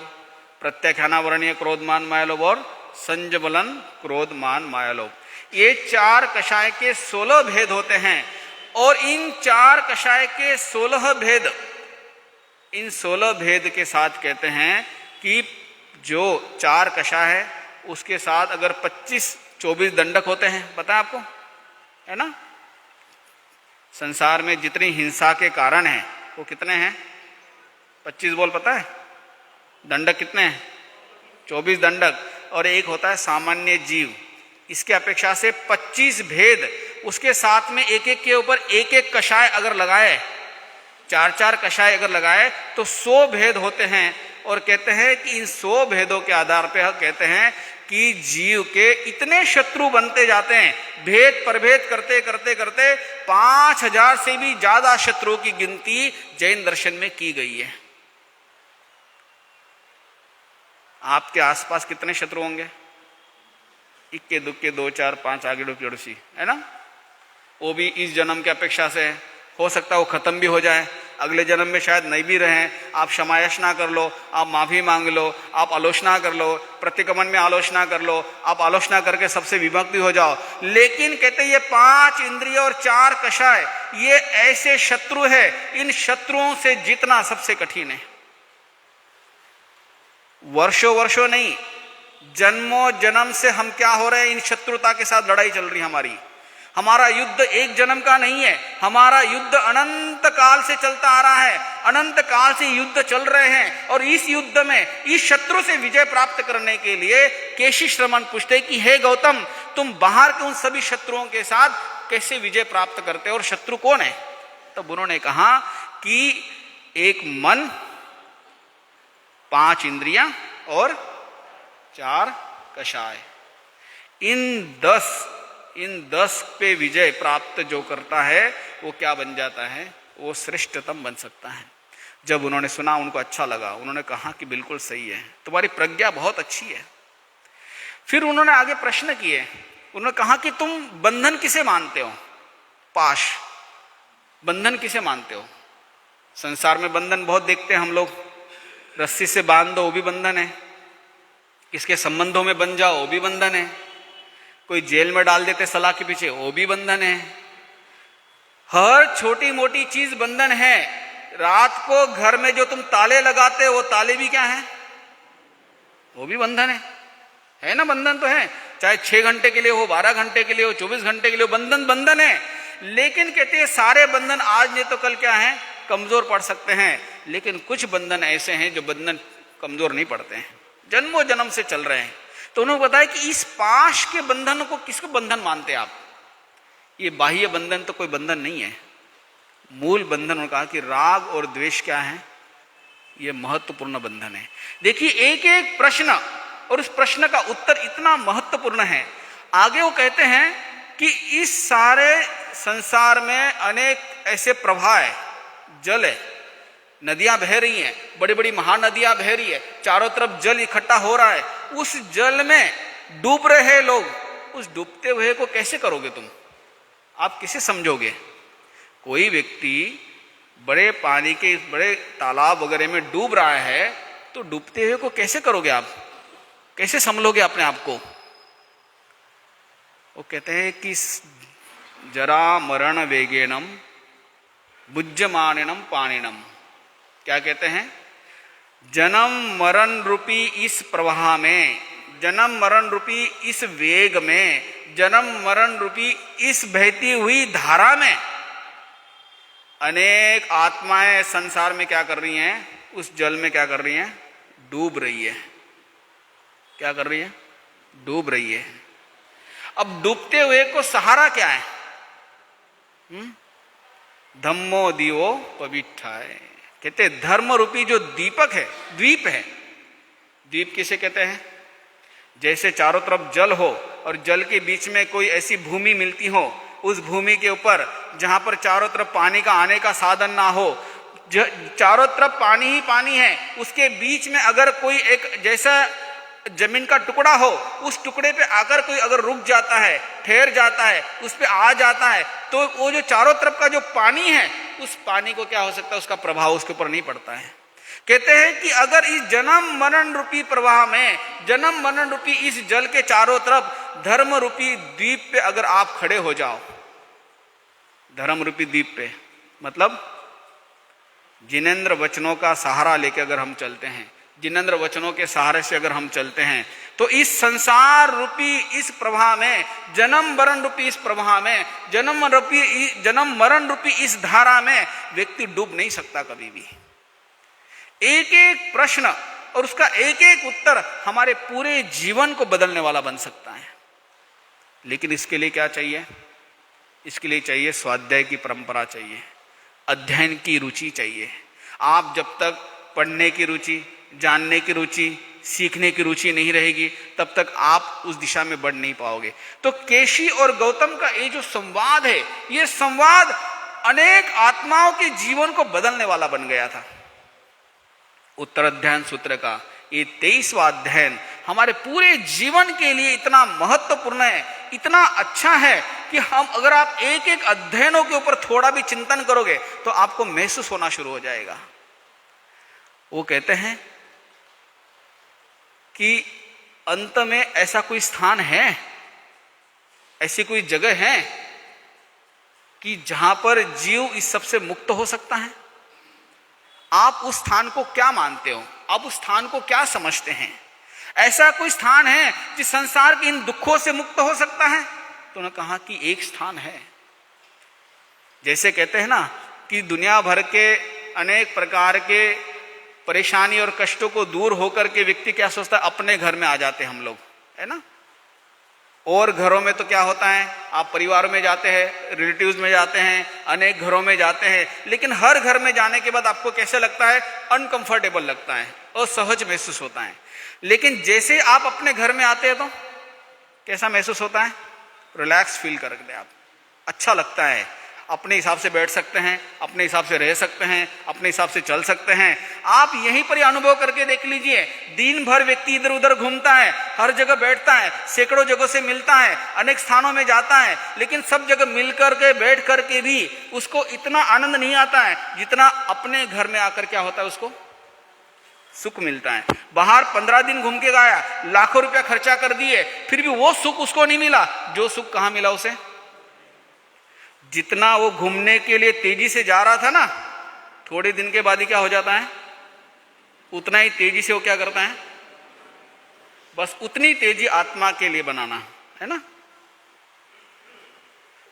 प्रत्याख्यानावरणीय क्रोध, मान, माया, लोभ और संजबलन क्रोध, मान, माया, लोभ। ये 4 कषाय के 16 भेद होते हैं। और इन 4 कषाय के 16 भेद, इन 16 भेद के साथ कहते हैं कि जो 4 कषाय है उसके साथ अगर 25-24 दंडक होते हैं। पता है आपको, है ना? संसार में जितनी हिंसा के कारण हैं वो कितने हैं? 25 बोल, पता है? दंडक कितने हैं? 24 दंडक। और एक होता है सामान्य जीव, इसके अपेक्षा से 25 भेद, उसके साथ में एक एक के ऊपर एक एक कषाय अगर लगाए, 4-4 कषाय अगर लगाए तो 100 भेद होते हैं। और कहते हैं कि इन 100 भेदों के आधार पर कहते हैं कि जीव के इतने शत्रु बनते जाते हैं, भेद परभेद करते करते करते 5000 से भी ज्यादा शत्रुओं की गिनती जैन दर्शन में की गई है। आपके आसपास कितने शत्रु होंगे? इक्के दुक्के 2, 4, 5 आगे पड़ोसी, है ना? वो भी इस जन्म की अपेक्षा से हो सकता है वो खत्म भी हो जाए, अगले जन्म में शायद नहीं भी रहे। आप क्षमायाचना कर लो, आप माफी मांग लो, आप आलोचना कर लो, प्रतिक्रमण में आलोचना कर लो, आप आलोचना करके सबसे विभक्त भी हो जाओ। लेकिन कहते ये 5 इंद्रिय और 4 कषाय, ये ऐसे शत्रु है, इन शत्रुओं से जीतना सबसे कठिन है। वर्षों वर्षों नहीं, जन्मों जन्म से हम क्या हो रहे हैं? इन शत्रुता के साथ लड़ाई चल रही है हमारी। हमारा युद्ध एक जन्म का नहीं है, हमारा युद्ध अनंत काल से चलता आ रहा है। अनंत काल से युद्ध चल रहे हैं। और इस युद्ध में इस शत्रु से विजय प्राप्त करने के लिए केशी श्रमण पूछते कि हे गौतम, तुम बाहर के उन सभी शत्रुओं के साथ कैसे विजय प्राप्त करते हो और शत्रु कौन है? तब उन्होंने कहा कि एक मन, 5 इंद्रियां और 4 कषाय, इन 10 पे विजय प्राप्त जो करता है वो क्या बन जाता है? वो श्रेष्ठतम बन सकता है। जब उन्होंने सुना उनको अच्छा लगा, उन्होंने कहा कि बिल्कुल सही है, तुम्हारी प्रज्ञा बहुत अच्छी है। फिर उन्होंने आगे प्रश्न किए, उन्होंने कहा कि तुम बंधन किसे मानते हो? पाश, बंधन किसे मानते हो? संसार में बंधन बहुत देखते हैं हम लोग, रस्सी से बांध दो वो भी बंधन है, किसके संबंधों में बन जाओ वो भी बंधन है, कोई जेल में डाल देते सलाह के पीछे वो भी बंधन है। हर छोटी मोटी चीज बंधन है। रात को घर में जो तुम ताले लगाते हो वो ताले भी क्या है, वो भी बंधन है ना? बंधन तो है, चाहे 6 घंटे के लिए हो, 12 घंटे के लिए हो, 24 घंटे के लिए हो, बंधन बंधन है। लेकिन कहते हैं सारे बंधन आज नहीं तो कल क्या है, कमजोर पड़ सकते हैं। लेकिन कुछ बंधन ऐसे हैं जो बंधन कमजोर नहीं पड़ते हैं, जन्मों जन्म से चल रहे हैं। तो उन्होंने बताया कि इस पाश के बंधन को किसको बंधन मानते हैं आप? ये बाह्य बंधन तो कोई बंधन नहीं है। मूल बंधन उन्होंने कहा कि राग और द्वेष क्या है, ये महत्वपूर्ण बंधन है। देखिए एक एक प्रश्न और उस प्रश्न का उत्तर इतना महत्वपूर्ण है। आगे वो कहते हैं कि इस सारे संसार में अनेक ऐसे प्रवाह है, जल है, नदियां बह रही हैं, बड़ी बड़ी महानदियां बह रही है, चारों तरफ जल इकट्ठा हो रहा है, उस जल में डूब रहे हैं लोग। उस डूबते हुए को कैसे करोगे तुम? आप किसे समझोगे? कोई व्यक्ति बड़े पानी के बड़े तालाब वगैरह में डूब रहा है तो डूबते हुए को कैसे करोगे आप? कैसे समझोगे अपने आप को? वो कहते हैं कि जरा मरण वेगेनम बुज्जमानिनम पानिनम। क्या कहते हैं? जन्म मरण रूपी इस प्रवाह में, जन्म मरण रूपी इस वेग में, जन्म मरण रूपी इस बहती हुई धारा में अनेक आत्माएं संसार में क्या कर रही हैं? उस जल में क्या कर रही हैं? डूब रही है। क्या कर रही है? डूब रही है। अब डूबते हुए को सहारा क्या है? धम्मो दिवो पविठाए। कहते धर्म रूपी जो दीपक है, द्वीप है। द्वीप किसे कहते हैं? जैसे चारों तरफ जल हो और जल के बीच में कोई ऐसी भूमि मिलती हो, उस भूमि के ऊपर जहां पर चारों तरफ पानी का आने का साधन ना हो, चारों तरफ पानी ही पानी है, उसके बीच में अगर कोई एक जैसा जमीन का टुकड़ा हो, उस टुकड़े पे आकर कोई अगर रुक जाता है, ठहर जाता है, उस पे आ जाता है, तो वो जो चारों तरफ का जो पानी है, उस पानी को क्या हो सकता है? उसका प्रभाव उसके ऊपर नहीं पड़ता है। कहते हैं कि अगर इस जन्म मरण रूपी प्रवाह में, जन्म मरण रूपी इस जल के चारों तरफ धर्म रूपी द्वीप पे अगर आप खड़े हो जाओ, धर्म रूपी द्वीप पे मतलब जिनेंद्र वचनों का सहारा लेके अगर हम चलते हैं, जिनेंद्र वचनों के सहारे से अगर हम चलते हैं, तो इस संसार रूपी इस प्रवाह में, जन्म मरण रूपी इस प्रवाह में, जन्म मरण रूपी इस धारा में व्यक्ति डूब नहीं सकता कभी भी। एक एक प्रश्न और उसका एक एक उत्तर हमारे पूरे जीवन को बदलने वाला बन सकता है। लेकिन इसके लिए क्या चाहिए? इसके लिए चाहिए स्वाध्याय की परंपरा चाहिए, अध्ययन की रुचि चाहिए। आप जब तक पढ़ने की रुचि, जानने की रुचि, सीखने की रुचि नहीं रहेगी, तब तक आप उस दिशा में बढ़ नहीं पाओगे। तो केशी और गौतम का ये जो संवाद है, ये संवाद अनेक आत्माओं के जीवन को बदलने वाला बन गया था। उत्तराध्यायन सूत्र का ये 23वां अध्ययन हमारे पूरे जीवन के लिए इतना महत्वपूर्ण है, इतना अच्छा है कि हम अगर आप एक एक अध्ययनों के ऊपर थोड़ा भी चिंतन करोगे तो आपको महसूस होना शुरू हो जाएगा। वो कहते हैं कि अंत में ऐसा कोई स्थान है, ऐसी कोई जगह है कि जहां पर जीव इस सबसे मुक्त हो सकता है। आप उस स्थान को क्या मानते हो? आप उस स्थान को क्या समझते हैं? ऐसा कोई स्थान है जिस संसार के इन दुखों से मुक्त हो सकता है? तो उन्होंने कहा कि एक स्थान है। जैसे कहते हैं ना कि दुनिया भर के अनेक प्रकार के परेशानी और कष्टों को दूर होकर के व्यक्ति क्या सोचता है? अपने घर में आ जाते हैं हम लोग, है ना। और घरों में तो क्या होता है, आप परिवारों में जाते हैं, रिलेटिव्स में जाते हैं, अनेक घरों में जाते हैं, लेकिन हर घर में जाने के बाद आपको कैसे लगता है? अनकंफर्टेबल लगता है, असहज महसूस होता है। लेकिन जैसे आप अपने घर में आते हैं तो कैसा महसूस होता है? रिलैक्स फील करते हैं आप, अच्छा लगता है। अपने हिसाब से बैठ सकते हैं, अपने हिसाब से रह सकते हैं, अपने हिसाब से चल सकते हैं। आप यहीं पर ही अनुभव करके देख लीजिए। दिन भर व्यक्ति इधर उधर घूमता है, हर जगह बैठता है, सैकड़ों जगहों से मिलता है, अनेक स्थानों में जाता है, लेकिन सब जगह मिल करके बैठ करके भी उसको इतना आनंद नहीं आता है जितना अपने घर में आकर क्या होता है उसको सुख मिलता है। बाहर 15 दिन घूम के गया, लाखों रुपया खर्चा कर दिए, फिर भी वो सुख उसको नहीं मिला जो सुख कहां मिला उसे। जितना वो घूमने के लिए तेजी से जा रहा था ना, थोड़े दिन के बाद ही क्या हो जाता है, उतना ही तेजी से वो क्या करता है, बस उतनी तेजी आत्मा के लिए बनाना है ना।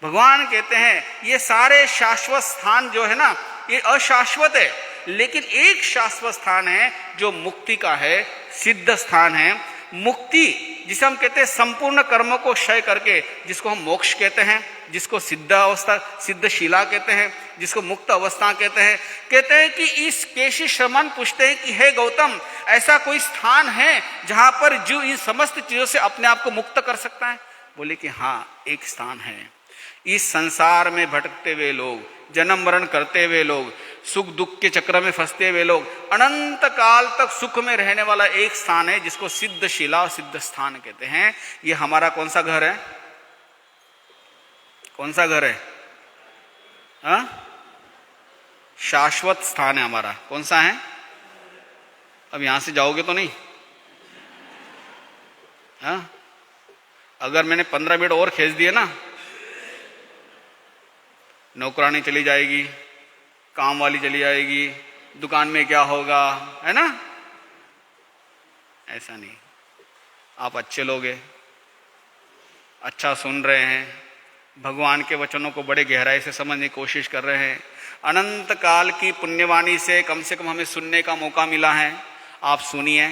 भगवान कहते हैं ये सारे शाश्वत स्थान जो है ना ये अशाश्वत है, लेकिन एक शाश्वत स्थान है जो मुक्ति का है, सिद्ध स्थान है। मुक्ति जिसे हम कहते हैं संपूर्ण कर्मों को क्षय करके, जिसको हम मोक्ष कहते हैं, जिसको सिद्ध अवस्था सिद्ध शिला कहते हैं, जिसको मुक्त अवस्था कहते हैं कि इस केशी श्रमण पूछते हैं कि हे गौतम, ऐसा कोई स्थान है जहां पर जो इन समस्त चीजों से अपने आप को मुक्त कर सकता है। बोले कि हाँ, एक स्थान है। इस संसार में भटकते हुए लोग, जन्म मरण करते हुए लोग, सुख दुख के चक्र में फंसते हुए लोग, अनंत काल तक सुख में रहने वाला एक स्थान है जिसको सिद्ध शिला और सिद्ध स्थान कहते हैं। ये हमारा कौन सा घर है? कौन सा घर है? शाश्वत स्थान है हमारा। कौन सा है? अब यहां से जाओगे तो नहीं? अगर मैंने 15 मिनट और खींच दिए ना, नौकरानी चली जाएगी, काम वाली चली जाएगी, दुकान में क्या होगा, है ना। ऐसा नहीं, आप अच्छे लोग हैं, अच्छा सुन रहे हैं, भगवान के वचनों को बड़े गहराई से समझने की कोशिश कर रहे हैं। अनंत काल की पुण्यवाणी से कम हमें सुनने का मौका मिला है। आप सुनिए,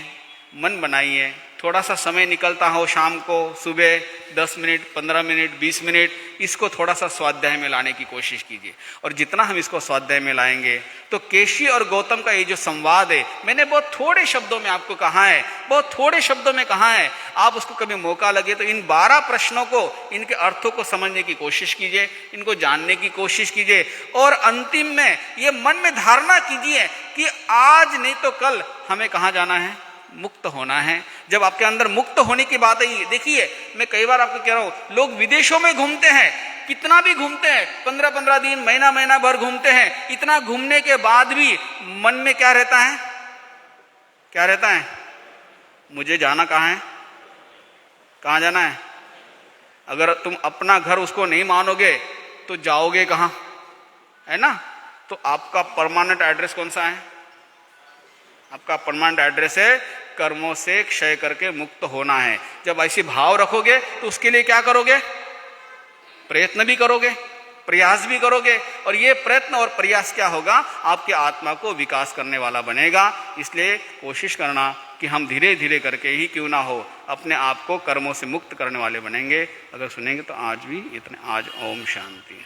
मन बनाइए, थोड़ा सा समय निकलता हो शाम को, सुबह 10 मिनट, 15 मिनट, 20 मिनट, इसको थोड़ा सा स्वाध्याय में लाने की कोशिश कीजिए। और जितना हम इसको स्वाध्याय में लाएंगे तो केशी और गौतम का ये जो संवाद है, मैंने बहुत थोड़े शब्दों में आपको कहा है, बहुत थोड़े शब्दों में कहा है। आप उसको कभी मौका लगे तो इन 12 प्रश्नों को, इनके अर्थों को समझने की कोशिश कीजिए, इनको जानने की कोशिश कीजिए, और अंतिम में ये मन में धारणा कीजिए कि आज नहीं तो कल हमें कहाँ जाना है, मुक्त होना है। जब आपके अंदर मुक्त होने की बात है, देखिए मैं कई बार आपको कह रहा हूं, लोग विदेशों में घूमते हैं, कितना भी घूमते हैं, 15-15 दिन, महीना भर घूमते हैं, इतना घूमने के बाद भी मन में क्या रहता है? क्या रहता है? मुझे जाना कहाँ है, कहाँ जाना है। अगर तुम अपना घर उसको नहीं मानोगे तो जाओगे कहाँ, है ना। तो आपका परमानेंट एड्रेस कौन सा है? आपका परमानेंट एड्रेस है कर्मों से क्षय करके मुक्त होना है। जब ऐसी भाव रखोगे तो उसके लिए क्या करोगे? प्रयत्न भी करोगे, प्रयास भी करोगे, और ये प्रयत्न और प्रयास क्या होगा? आपकी आत्मा को विकास करने वाला बनेगा। इसलिए कोशिश करना कि हम धीरे धीरे करके ही क्यों ना हो अपने आप को कर्मों से मुक्त करने वाले बनेंगे। अगर सुनेंगे तो आज भी इतने। आज ओम शांति।